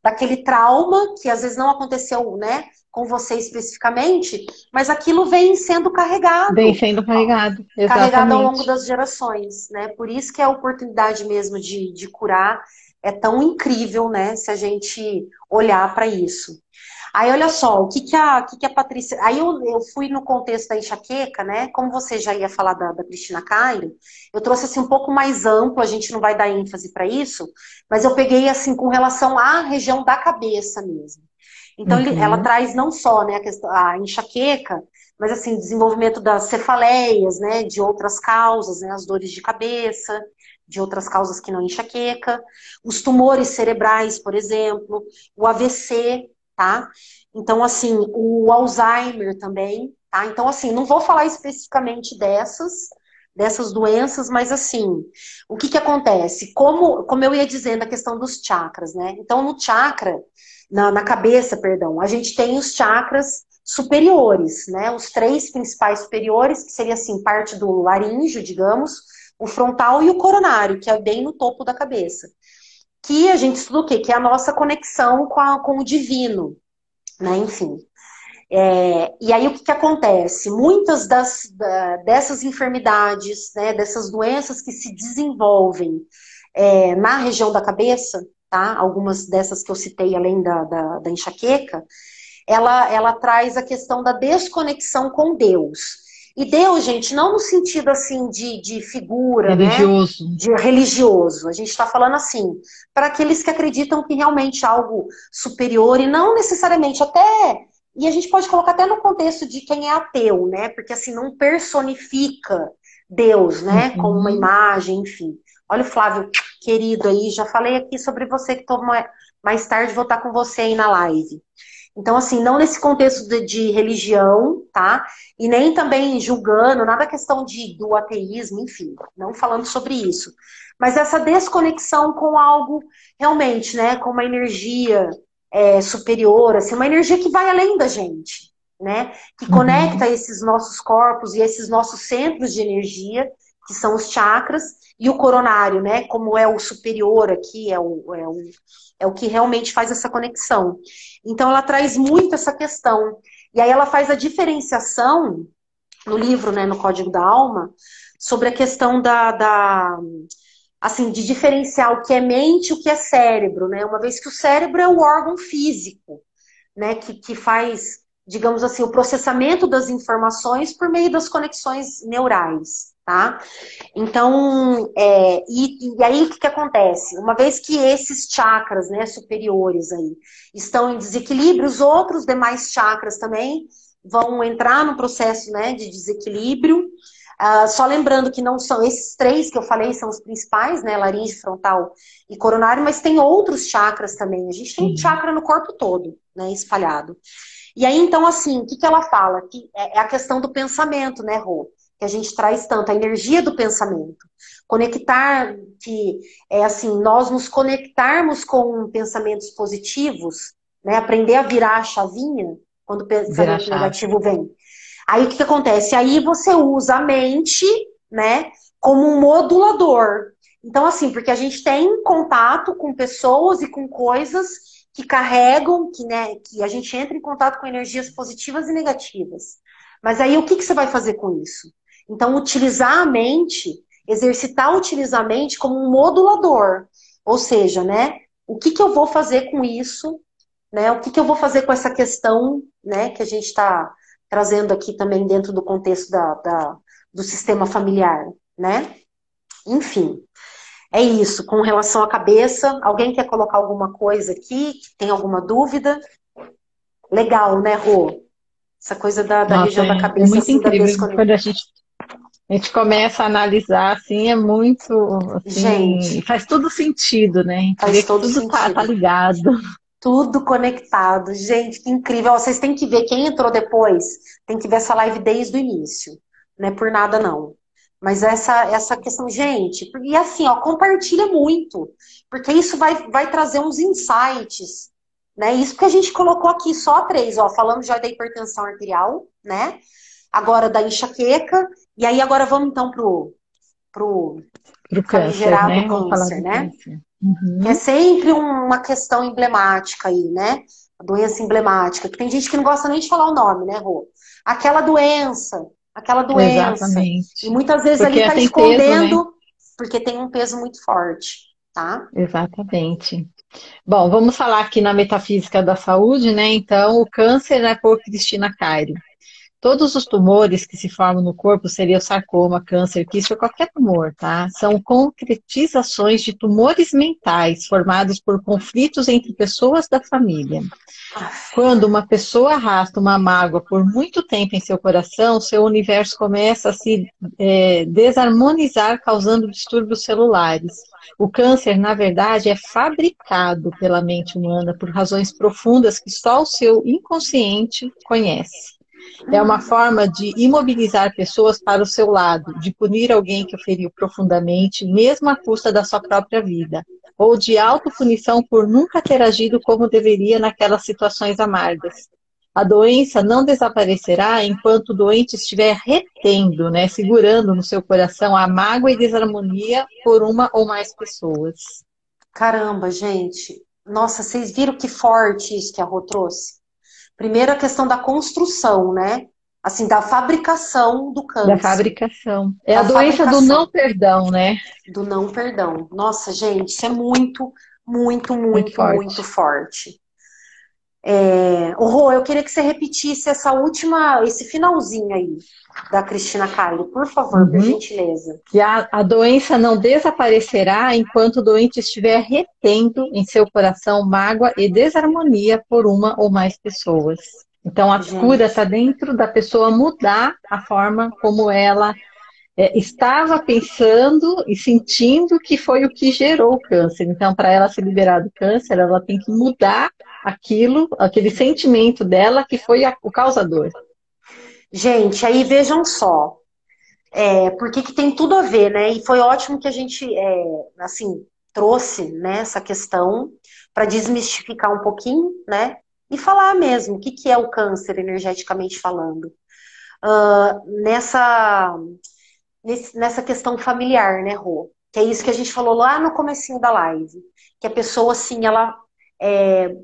daquele trauma, que às vezes não aconteceu, né, com você especificamente, mas aquilo vem sendo Vem carregado, sendo carregado, carregado ao longo exatamente. das gerações, né? Por isso que a oportunidade mesmo de curar é tão incrível, né, se a gente olhar para isso. Aí, olha só, o que que a Patrícia. Aí eu fui no contexto da enxaqueca, né? Como você já ia falar da Cristina Cairo, eu trouxe assim um pouco mais amplo, a gente não vai dar ênfase para isso, mas eu peguei assim com relação à região da cabeça mesmo. Então, ela Uhum. traz não só, né, a enxaqueca, mas assim, desenvolvimento das cefaleias, né, de outras causas, né, as dores de cabeça, de outras causas que não enxaqueca, os tumores cerebrais, por exemplo, o AVC, tá? Então, assim, o Alzheimer também, tá? Então, assim, não vou falar especificamente dessas doenças, mas assim, o que que acontece? Como eu ia dizendo, a questão dos chakras, né? Então, no chakra, na cabeça, perdão, a gente tem os chakras superiores, né? Os três principais superiores, que seria assim, parte do laríngeo, digamos, o frontal e o coronário, que é bem no topo da cabeça. Que a gente estuda o quê? Que é a nossa conexão com o divino, né? Enfim. E aí o que acontece? Muitas dessas enfermidades, né, dessas doenças que se desenvolvem na região da cabeça, tá? Algumas dessas que eu citei, além da enxaqueca, ela traz a questão da desconexão com Deus. E Deus, gente, não no sentido assim de figura, né? Religioso. De religioso. A gente está falando assim, para aqueles que acreditam que realmente é algo superior, e não necessariamente, até E a gente pode colocar até no contexto de quem é ateu, né? Porque assim, não personifica Deus, né? Com uma imagem, enfim. Olha o Flávio, querido aí, já falei aqui sobre você que mais tarde vou estar com você aí na live. Então, assim, não nesse contexto de religião, tá? E nem também julgando, nada questão do ateísmo, enfim, não falando sobre isso. Mas essa desconexão com algo realmente, né? Com uma energia superior, assim, uma energia que vai além da gente, né? Que conecta esses nossos corpos e esses nossos centros de energia, que são os chakras, e o coronário, né? Como é o superior aqui, é o que realmente faz essa conexão. Então, ela traz muito essa questão. E aí ela faz a diferenciação no livro, né, no Código da Alma, sobre a questão assim, de diferenciar o que é mente e o que é cérebro, né? Uma vez que o cérebro é o órgão físico, né, que faz, digamos assim, o processamento das informações por meio das conexões neurais, tá? Então, e aí o que acontece? Uma vez que esses chakras, né, superiores aí, estão em desequilíbrio, os outros demais chakras também vão entrar no processo, né, de desequilíbrio. Só lembrando que não são esses três que eu falei, são os principais, né, laringe, frontal e coronário, mas tem outros chakras também. A gente tem chakra no corpo todo, né, espalhado. E aí, então, assim, o que ela fala? Que é a questão do pensamento, né, Rô? Que a gente traz tanto, a energia do pensamento. Conectar, que é assim, nós nos conectarmos com pensamentos positivos, né, aprender a virar a chavinha quando o pensamento negativo vem. Aí o que acontece? Aí você usa a mente, né, como um modulador. Então, assim, porque a gente tem contato com pessoas e com coisas que carregam, que a gente entra em contato com energias positivas e negativas. Mas aí o que você vai fazer com isso? Então, utilizar a mente, utilizar a mente como um modulador. Ou seja, né, o que eu vou fazer com isso, né, o que eu vou fazer com essa questão, né, que a gente está trazendo aqui também dentro do contexto do sistema familiar, né? Enfim, é isso. Com relação à cabeça, alguém quer colocar alguma coisa aqui? Tem alguma dúvida? Legal, né, Rô? Essa coisa da região da cabeça, é muito assim, da incrível. desconexão. Quando a gente começa a analisar, assim, é muito, assim, Gente, faz tudo sentido, né? A gente vê faz que todo tudo tá sentido. ligado. Tudo conectado. Gente, que incrível. Ó, vocês têm que ver, quem entrou depois, tem que ver essa live desde o início. Não é por nada, não. Mas essa questão, gente, e assim, ó, compartilha muito, porque isso vai trazer uns insights, né? Isso que a gente colocou aqui, só três, ó, falamos já da hipertensão arterial, né? Agora da enxaqueca, e aí agora vamos então pro Pro câncer, famigerado né? Vamos falar câncer, do né? câncer. Que é Uhum. sempre uma questão emblemática aí, né? A doença emblemática, que tem gente que não gosta nem de falar o nome, né, Rô? Aquela doença, aquela doença. E Exatamente. muitas vezes ali Porque tá tem peso, né? escondendo, porque tem um peso muito forte, tá? Exatamente. Bom, vamos falar aqui na metafísica da saúde, né? Então, o câncer é por Cristina Cairo. Todos os tumores que se formam no corpo, seria o sarcoma, câncer, quiste ou qualquer tumor, tá? São concretizações de tumores mentais formados por conflitos entre pessoas da família. Quando uma pessoa arrasta uma mágoa por muito tempo em seu coração, seu universo começa a se desarmonizar, causando distúrbios celulares. O câncer, na verdade, é fabricado pela mente humana por razões profundas que só o seu inconsciente conhece. É uma forma de imobilizar pessoas para o seu lado, de punir alguém que o feriu profundamente, mesmo à custa da sua própria vida, ou de autopunição por nunca ter agido como deveria naquelas situações amargas. A doença não desaparecerá enquanto o doente estiver retendo, né, segurando no seu coração a mágoa e desarmonia por uma ou mais pessoas. Caramba, gente. Nossa, vocês viram que forte isso que a Rô trouxe? Primeiro a questão da construção, né? Assim, da fabricação do Da câncer. fabricação. É a Da doença do não fabricação perdão, né? do não perdão. Nossa, gente, isso é muito, muito, Muito muito, muito forte. forte. Rô, eu queria que você repetisse esse finalzinho aí da Cristina Cairo, por favor, por Uhum. gentileza. Que a doença não desaparecerá enquanto o doente estiver retendo em seu coração mágoa e desarmonia por uma ou mais pessoas. Então, a cura Gente, está dentro da pessoa mudar a forma como ela estava pensando e sentindo que foi o que gerou o câncer. Então, para ela se liberar do câncer, ela tem que mudar aquilo, aquele sentimento dela que foi o causador. gente, aí vejam só, porque que tem tudo a ver, né? E foi ótimo que a gente, assim, trouxe, né, essa questão para desmistificar um pouquinho, né? E falar mesmo o que que é o câncer energeticamente falando. Nessa, nessa questão familiar, né, Rô? Que é isso que a gente falou lá no comecinho da live. Que a pessoa, assim, é,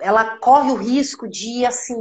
ela corre o risco de, assim,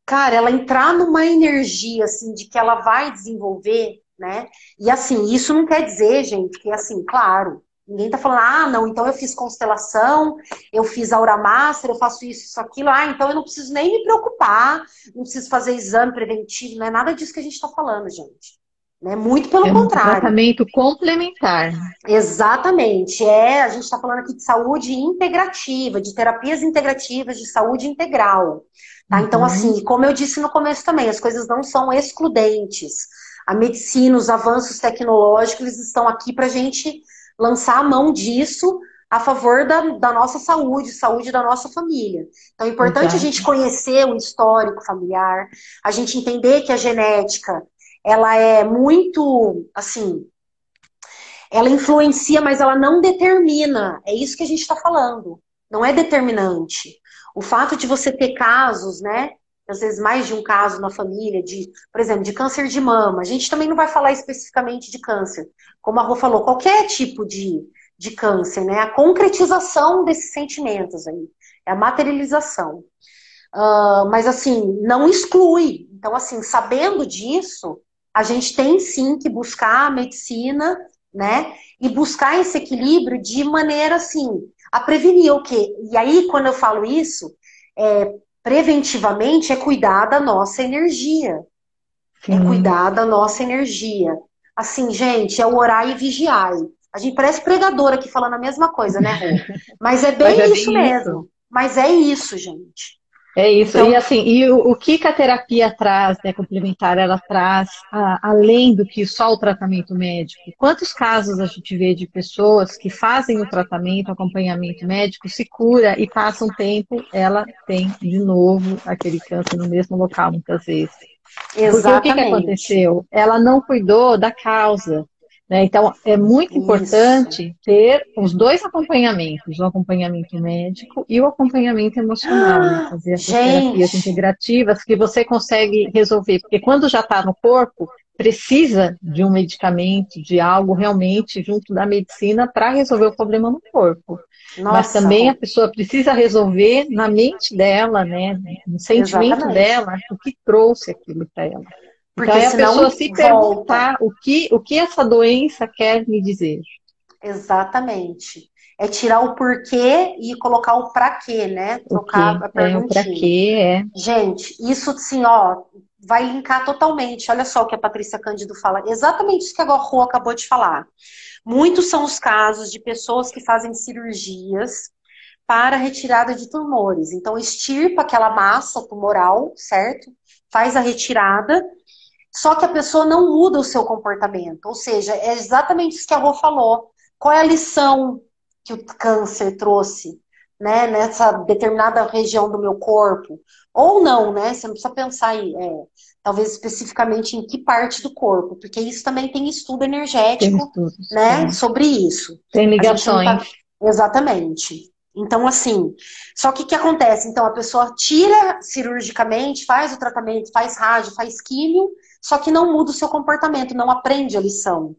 cara, ela entrar numa energia assim de que ela vai desenvolver, né? E assim, isso não quer dizer, gente, que assim, claro, ninguém tá falando, ah, não, então eu fiz constelação, eu fiz aura master, eu faço isso, aquilo, então eu não preciso nem me preocupar, não preciso fazer exame preventivo, não é nada disso que a gente tá falando, gente. Né? Muito pelo É um contrário. tratamento complementar. Exatamente. A gente está falando aqui de saúde integrativa, de terapias integrativas, de saúde integral. Tá? Então, Uhum. assim, como eu disse no começo também, as coisas não são excludentes. A medicina, os avanços tecnológicos, eles estão aqui para a gente lançar a mão disso a favor da nossa saúde, saúde da nossa família. Então, é importante a gente Exato. conhecer o histórico familiar, a gente entender que a genética, ela é muito, assim, ela influencia, mas ela não determina. É isso que a gente está falando. Não é determinante. O fato de você ter casos, né? Às vezes mais de um caso na família, por exemplo, de câncer de mama. A gente também não vai falar especificamente de câncer. Como a Rô falou, qualquer tipo de câncer, né? A concretização desses sentimentos aí. É a materialização. Mas assim, não exclui. Então, assim, sabendo disso, a gente tem sim que buscar a medicina, né? E buscar esse equilíbrio de maneira assim, a prevenir o quê? E aí, quando eu falo isso, preventivamente é cuidar da nossa energia. É Sim. cuidar da nossa energia. Assim, gente, é o orar e vigiar. A gente parece pregador aqui falando a mesma coisa, né, Rô? Mas é Mas é bem isso bem isso. mesmo. Mas é isso, gente. É isso. E Então, assim, o que que a terapia traz, né, complementar, ela traz além do que só o tratamento médico? Quantos casos a gente vê de pessoas que fazem o tratamento, o acompanhamento médico, se cura e passa um tempo, ela tem de novo aquele câncer no mesmo local, muitas vezes. Porque o que que exatamente. aconteceu? Ela não cuidou da causa, né? Então, é muito Isso. importante ter os dois acompanhamentos, o acompanhamento médico e o acompanhamento emocional, né? Fazer essas terapias Gente, integrativas que você consegue resolver. Porque quando já está no corpo, precisa de um medicamento, de algo realmente junto da medicina para resolver o problema no corpo. Mas nossa, também a Rô, pessoa precisa resolver na mente dela, né, no sentimento exatamente. dela, o que trouxe aquilo para ela. Então Porque é a pessoa senão se volta. perguntar o que essa doença quer me dizer. Exatamente. É tirar o porquê e colocar o pra quê, né? O Trocar que a é, o para perguntinha. quê é. Gente, isso assim, ó, vai linkar totalmente. Olha só o que a Patrícia Cândido fala. Exatamente isso que a Rô acabou de falar. Muitos são os casos de pessoas que fazem cirurgias para retirada de tumores. Então, extirpa aquela massa tumoral, certo? Faz a retirada, só que a pessoa não muda o seu comportamento. Ou seja, é exatamente isso que a Rô falou. Qual é a lição que o câncer trouxe, né, nessa determinada região do meu corpo? Ou não, né? Você não precisa pensar em, talvez especificamente em que parte do corpo, porque isso também tem estudo Tem energético, estudos, né, tem. sobre isso. Tem A gente não tá ligações. exatamente. Então, assim, só que o que acontece? Então, a pessoa tira cirurgicamente, faz o tratamento, faz rádio, faz químio, só que não muda o seu comportamento, não aprende a lição. O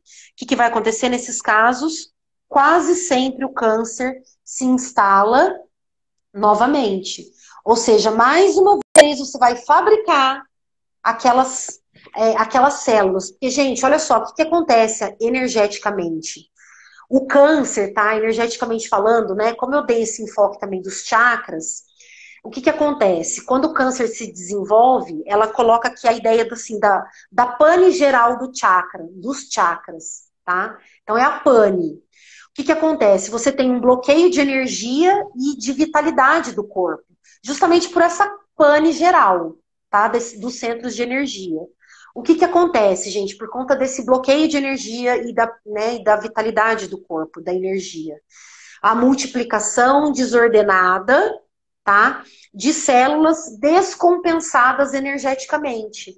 que vai acontecer nesses casos? Quase sempre o câncer se instala novamente. Ou seja, mais uma vez você vai fabricar aquelas células. Porque, gente, olha só, o que acontece energeticamente? O câncer, tá? Energeticamente falando, né? Como eu dei esse enfoque também dos chakras, o que acontece? Quando o câncer se desenvolve, ela coloca aqui a ideia assim, da pane geral do chakra, dos chakras, tá? Então é a pane. O que acontece? Você tem um bloqueio de energia e de vitalidade do corpo, justamente por essa pane geral, tá? Dos centros de energia. O que acontece, gente, por conta desse bloqueio de energia e da vitalidade do corpo, da energia? A multiplicação desordenada, tá? De células descompensadas energeticamente.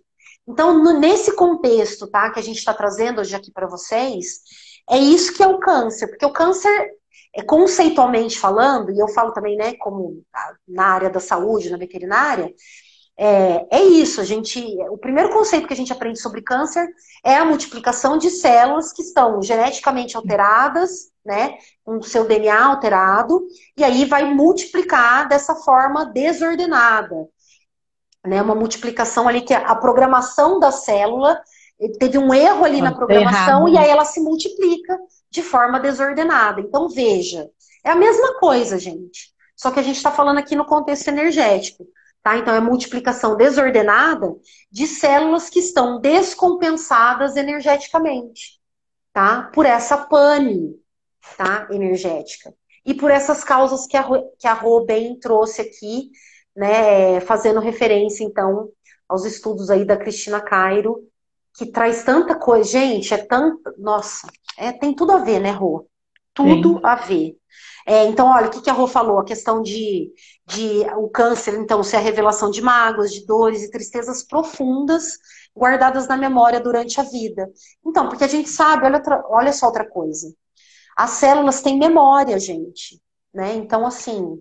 Então, nesse contexto, tá, que a gente está trazendo hoje aqui para vocês, é isso que é o câncer, porque o câncer, conceitualmente falando, e eu falo também, né, como na área da saúde, na veterinária, é isso, o primeiro conceito que a gente aprende sobre câncer é a multiplicação de células que estão geneticamente alteradas, né, com o seu DNA alterado, e aí vai multiplicar dessa forma desordenada, né, uma multiplicação ali que a programação da célula teve um erro ali na programação e aí ela se multiplica de forma desordenada. Então veja, é a mesma coisa, gente, só que a gente está falando aqui no contexto energético. Tá? Então, é multiplicação desordenada de células que estão descompensadas energeticamente, tá? Por essa pane, tá? Energética. E por essas causas que a Rô bem trouxe aqui, né? Fazendo referência, então, aos estudos aí da Cristina Cairo, que traz tanta coisa. Gente, Nossa, tem tudo a ver, né, Rô? Tudo a ver. Então, olha, o que a Rô falou? A questão de o câncer, então, ser a revelação de mágoas, de dores e tristezas profundas guardadas na memória durante a vida. Então, porque a gente sabe, olha só outra coisa. As células têm memória, gente. Né? Então, assim,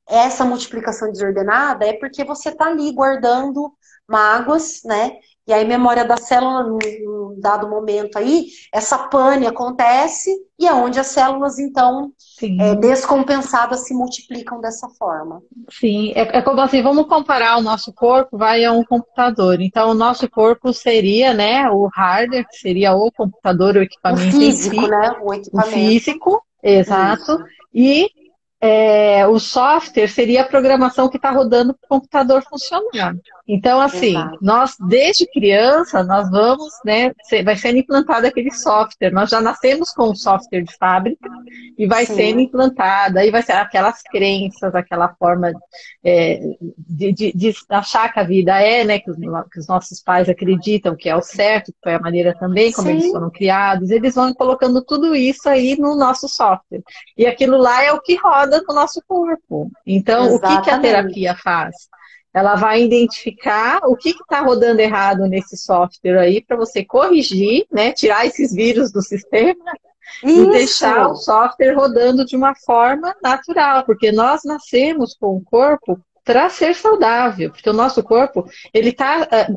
essa multiplicação desordenada é porque você está ali guardando mágoas, né? E aí, memória da célula, num dado momento aí, essa pane acontece e é onde as células, então, descompensadas se multiplicam dessa forma. Sim, é como assim, vamos comparar o nosso corpo, vai a um computador. Então, o nosso corpo seria, né, o hardware, que seria o computador, o equipamento o físico, em si, né? O equipamento. O físico, exato. Isso. E o software seria a programação que está rodando para o computador funcionar. Então, assim, nós, desde criança, nós vamos, né, vai sendo implantado aquele software. Nós já nascemos com o software de fábrica e vai sendo implantado. Aí vai ser aquelas crenças, aquela forma de achar que a vida né, que os nossos pais acreditam que é o certo, que foi a maneira também como eles foram criados. Eles vão colocando tudo isso aí no nosso software. E aquilo lá é o que roda no nosso corpo. Então, o que a terapia faz? Ela vai identificar o que está rodando errado nesse software aí para você corrigir, né? Tirar esses vírus do sistema e deixar o software rodando de uma forma natural, porque nós nascemos com o corpo para ser saudável, porque o nosso corpo,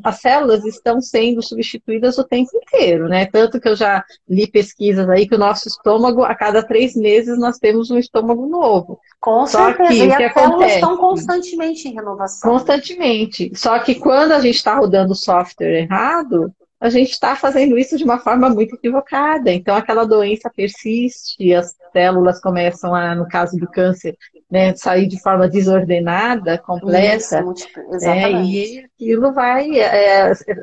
as células estão sendo substituídas o tempo inteiro, né? Tanto que eu já li pesquisas aí que o nosso estômago, a cada 3 meses, nós temos um estômago novo. Com certeza, e as células estão constantemente em renovação. Constantemente. Só que quando a gente está rodando o software errado, a gente está fazendo isso de uma forma muito equivocada. Então, aquela doença persiste, as células começam a, no caso do câncer, né, sair de forma desordenada, completa. Isso, exatamente. E aquilo vai,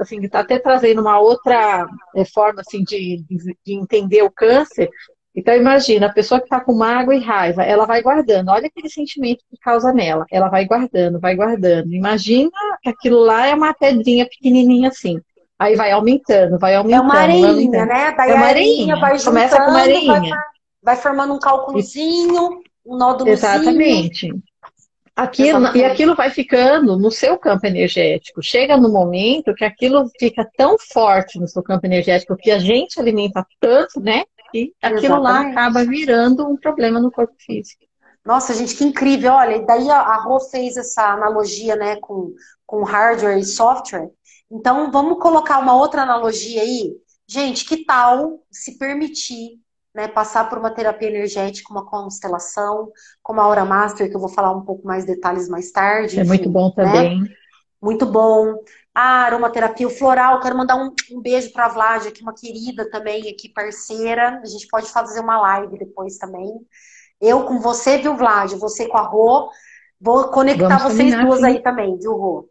assim, está até trazendo uma outra forma assim, de entender o câncer. Então, imagina, a pessoa que está com mágoa e raiva, ela vai guardando. Olha aquele sentimento que causa nela. Ela vai guardando, vai guardando. Imagina que aquilo lá é uma pedrinha pequenininha assim. Aí vai aumentando, vai aumentando. É uma areinha, né? Daí é uma a areinha vai juntando, começa com uma areinha. Vai formando um cálculozinho, um nódulozinho. Exatamente. E aquilo vai ficando no seu campo energético. Chega no momento que aquilo fica tão forte no seu campo energético, que a gente alimenta tanto, né? E aquilo lá acaba virando um problema no corpo físico. Nossa, gente, que incrível. Olha, daí a Rô fez essa analogia, né, com hardware e software. Então, vamos colocar uma outra analogia aí. Gente, que tal se permitir, né, passar por uma terapia energética, uma constelação, como a Aura Master, que eu vou falar um pouco mais detalhes mais tarde. Enfim, muito bom também. Né? Muito bom. A aromaterapia floral, quero mandar um beijo para a Vládia, que é uma querida também, aqui parceira. A gente pode fazer uma live depois também. Eu com você, viu, Vládia? Você com a Rô. Vou conectar vocês duas aí também, viu, Rô?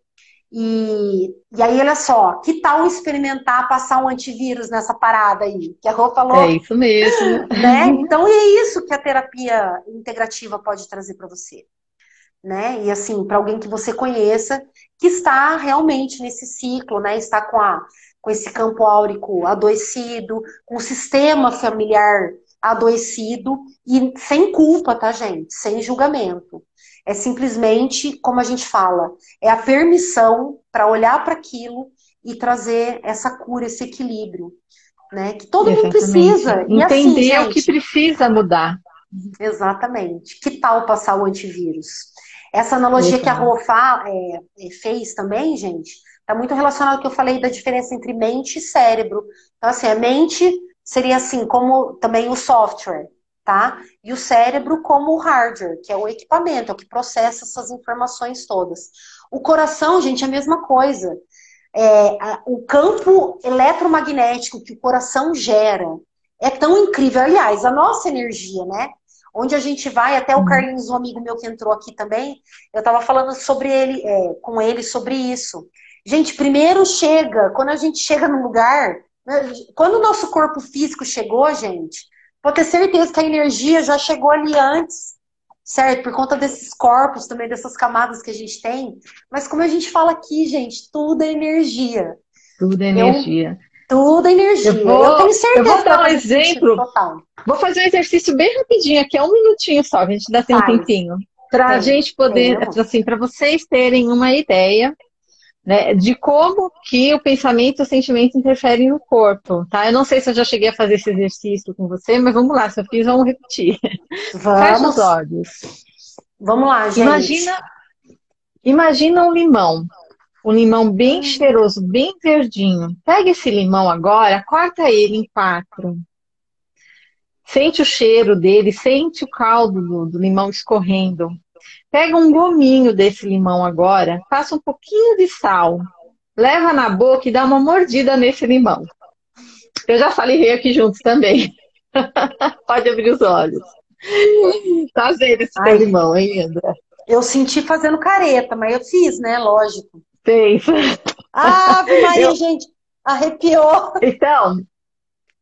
E aí, olha só, que tal experimentar passar um antivírus nessa parada aí? Que a Rô falou. É isso mesmo. Né? Então, é isso que a terapia integrativa pode trazer para você. né? E assim, para alguém que você conheça, que está realmente nesse ciclo, né? Está com esse campo áurico adoecido, com o sistema familiar adoecido, e sem culpa, tá, gente? Sem julgamento. É simplesmente, como a gente fala, é a permissão para olhar para aquilo e trazer essa cura, esse equilíbrio, né? Que todo mundo Exatamente. precisa. E assim, Entender o que gente, precisa mudar. exatamente. Que tal passar o antivírus? Essa analogia que a Exato. Rô fez também, gente, está muito relacionado ao que eu falei da diferença entre mente e cérebro. Então, assim, a mente seria assim, como também o software, tá? E o cérebro como o hardware, que é o equipamento, é o que processa essas informações todas. O coração, gente, é a mesma coisa. O campo eletromagnético que o coração gera é tão incrível. Aliás, a nossa energia, né? Onde a gente vai, até o Carlinhos, um amigo meu que entrou aqui também, eu estava falando sobre ele, com ele sobre isso. Gente, primeiro chega, quando a gente chega num lugar, né, quando o nosso corpo físico chegou, gente, pode ter certeza que a energia já chegou ali antes, certo? Por conta desses corpos também, dessas camadas que a gente tem. Mas como a gente fala aqui, gente, tudo é energia. Tudo é Eu, energia. tudo é Eu energia. Eu vou, tenho eu certeza vou que vai dar um fazer sentido exemplo. total. Vou fazer um exercício bem rapidinho aqui, é um minutinho só, a gente dá tem um Faz. tempinho. Para a gente poder, Temos. assim, para vocês terem uma ideia, né, de como que o pensamento e o sentimento interferem no corpo, tá? Eu não sei se eu já cheguei a fazer esse exercício com você, mas vamos lá, se eu fiz, vamos repetir. Fecha os Vamos. olhos. Vamos lá, gente. Imagina, imagina um limão bem cheiroso, bem verdinho. Pega esse limão agora, corta ele em quatro. Sente o cheiro dele, sente o caldo do limão escorrendo. Pega um gominho desse limão agora, passa um pouquinho de sal, leva na boca e dá uma mordida nesse limão. Eu já salivei aqui juntos também. Pode abrir os olhos. Tá vendo esse teu Ai, limão, hein, André? eu senti fazendo careta, mas eu fiz, né? Lógico. Fez. Ave Maria, Eu, gente, arrepiou. então,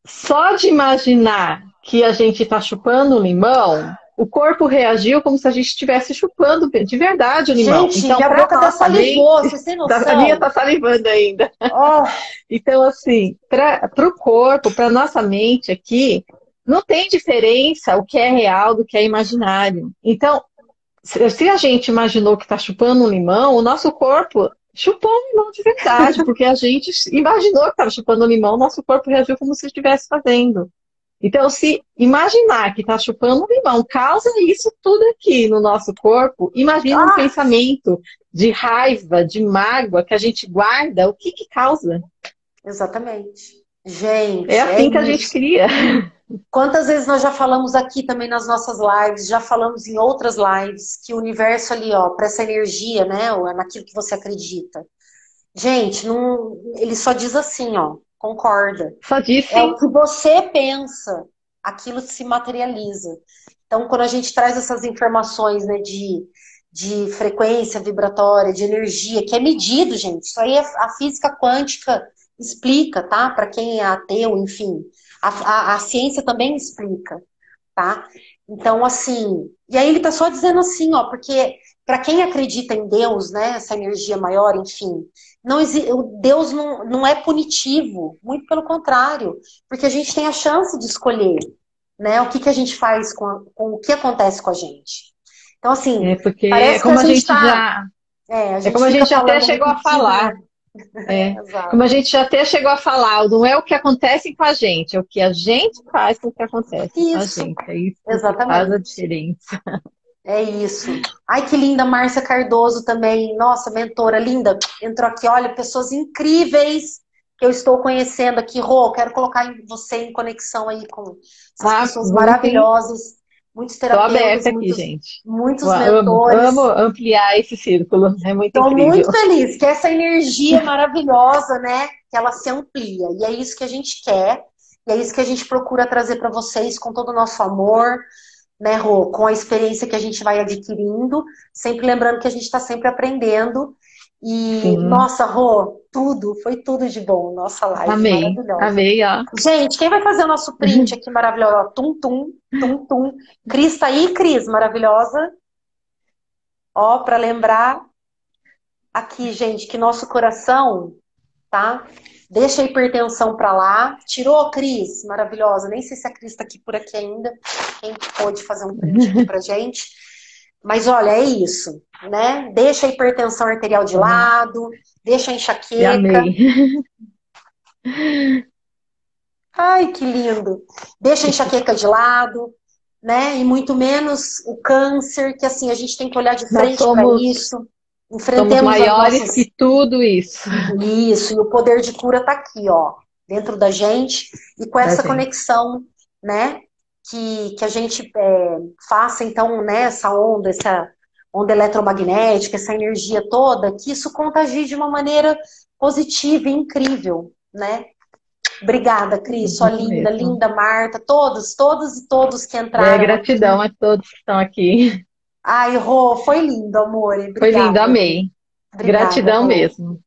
só de imaginar que a gente está chupando o limão, o corpo reagiu como se a gente estivesse chupando de verdade o limão. Gente, Então, minha para boca até nossa mente, salivou, vocês têm a minha noção? está salivando ainda. Oh, Então, assim, para o corpo, para nossa mente aqui, não tem diferença o que é real do que é imaginário. Então, se a gente imaginou que está chupando um limão, o nosso corpo chupou um limão de verdade, porque a gente imaginou que estava chupando um limão, o nosso corpo reagiu como se estivesse fazendo. Então, se imaginar que está chupando um limão causa isso tudo aqui no nosso corpo, imagina um ah, pensamento de raiva, de mágoa que a gente guarda, o que que causa? exatamente. É Gente, é assim que a gente isso. cria. Quantas vezes nós já falamos aqui também nas nossas lives, já falamos em outras lives, que o universo ali, ó, para essa energia, né, ou naquilo que você acredita. Gente, não, ele só diz assim, ó, concorda. Só É disse, o que você pensa, aquilo se materializa. Então, quando a gente traz essas informações, né, de frequência vibratória, de energia, que é medido, gente, isso aí a física quântica explica, tá? Para quem é ateu, enfim, a ciência também explica, tá? Então, assim, e aí ele tá só dizendo assim, ó, porque para quem acredita em Deus, né, essa energia maior, enfim, o Deus não é punitivo, muito pelo contrário, porque a gente tem a chance de escolher, né, o que que a gente faz com o que acontece com a gente. Então, assim, porque parece que a gente tá, a é gente como a fica gente até falando chegou a repetido, falar. né? É, como Exato. a gente já até chegou a falar, não é o que acontece com a gente, é o que a gente faz com o que acontece com a Isso, gente. É isso que faz a exatamente. diferença. É isso. Ai, que linda, Márcia Cardoso também. Nossa, mentora linda. Entrou aqui, olha, pessoas incríveis que eu estou conhecendo aqui. Rô, quero colocar você em conexão aí com essas Ah, pessoas vamos sim. maravilhosas, muitos Estou terapeutas, aberta aqui, muitos, gente. muitos Amo mentores. ampliar esse círculo, é muito Estou incrível. muito feliz que essa energia maravilhosa, né, que ela se amplia. E é isso que a gente quer, e é isso que a gente procura trazer para vocês com todo o nosso amor, né, Rô, com a experiência que a gente vai adquirindo, sempre lembrando que a gente está sempre aprendendo. E, Sim, nossa, Rô, foi tudo de bom, nossa live amei, maravilhosa. amei, ó. Gente, quem vai fazer o nosso print aqui maravilhoso? Ó, tum, tum, tum, tum. Cris tá aí, Cris, maravilhosa. Ó, para lembrar aqui, gente, que nosso coração, tá? Deixa a hipertensão para lá. Tirou a Cris, maravilhosa. Nem sei se a Cris está aqui por aqui ainda. Quem pôde fazer um print aqui pra gente. Mas olha, é isso, né? Deixa a hipertensão arterial de lado, deixa a E enxaqueca. amei. Ai, que lindo. Deixa a enxaqueca de lado, né? E muito menos o câncer, que assim, a gente tem que olhar de Nós frente para somos, isso. somos Enfrentemos as maiores nossas. que tudo isso Isso, e o poder de cura tá aqui, ó, dentro da gente, e com da essa gente. conexão, né? Que a gente faça, então, né, essa onda eletromagnética, essa energia toda, que isso contagie de uma maneira positiva e incrível, né? Obrigada, Cris, sua Isso linda, mesmo. linda Marta, todos e todos que É, entraram gratidão aqui. a todos que estão aqui. Ai, Rô, foi lindo, amor. Foi lindo, Obrigada, viu? amei. Obrigada, Gratidão Rô. mesmo.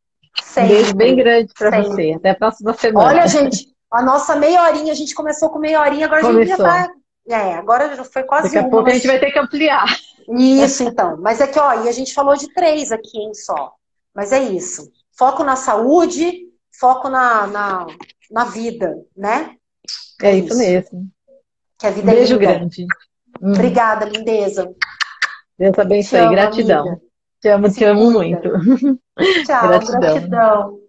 Um beijo bem Sempre, grande para você. sempre. Até a próxima semana. Olha, gente, a nossa meia horinha, a gente começou com meia horinha, agora a gente já Começou. tá. Agora já foi quase Daqui a uma, pouco a gente mas. vai ter que ampliar. Isso, então. Mas é que, ó, e a gente falou de três aqui, hein, só. Mas é isso. Foco na saúde, foco na vida, né? É É isso isso. mesmo. Que a Um vida é beijo linda. grande. Obrigada, lindeza. Deus Te abençoe. amo, amiga. Gratidão. Se Te amo cuida. muito. Tchau, Gratidão. gratidão.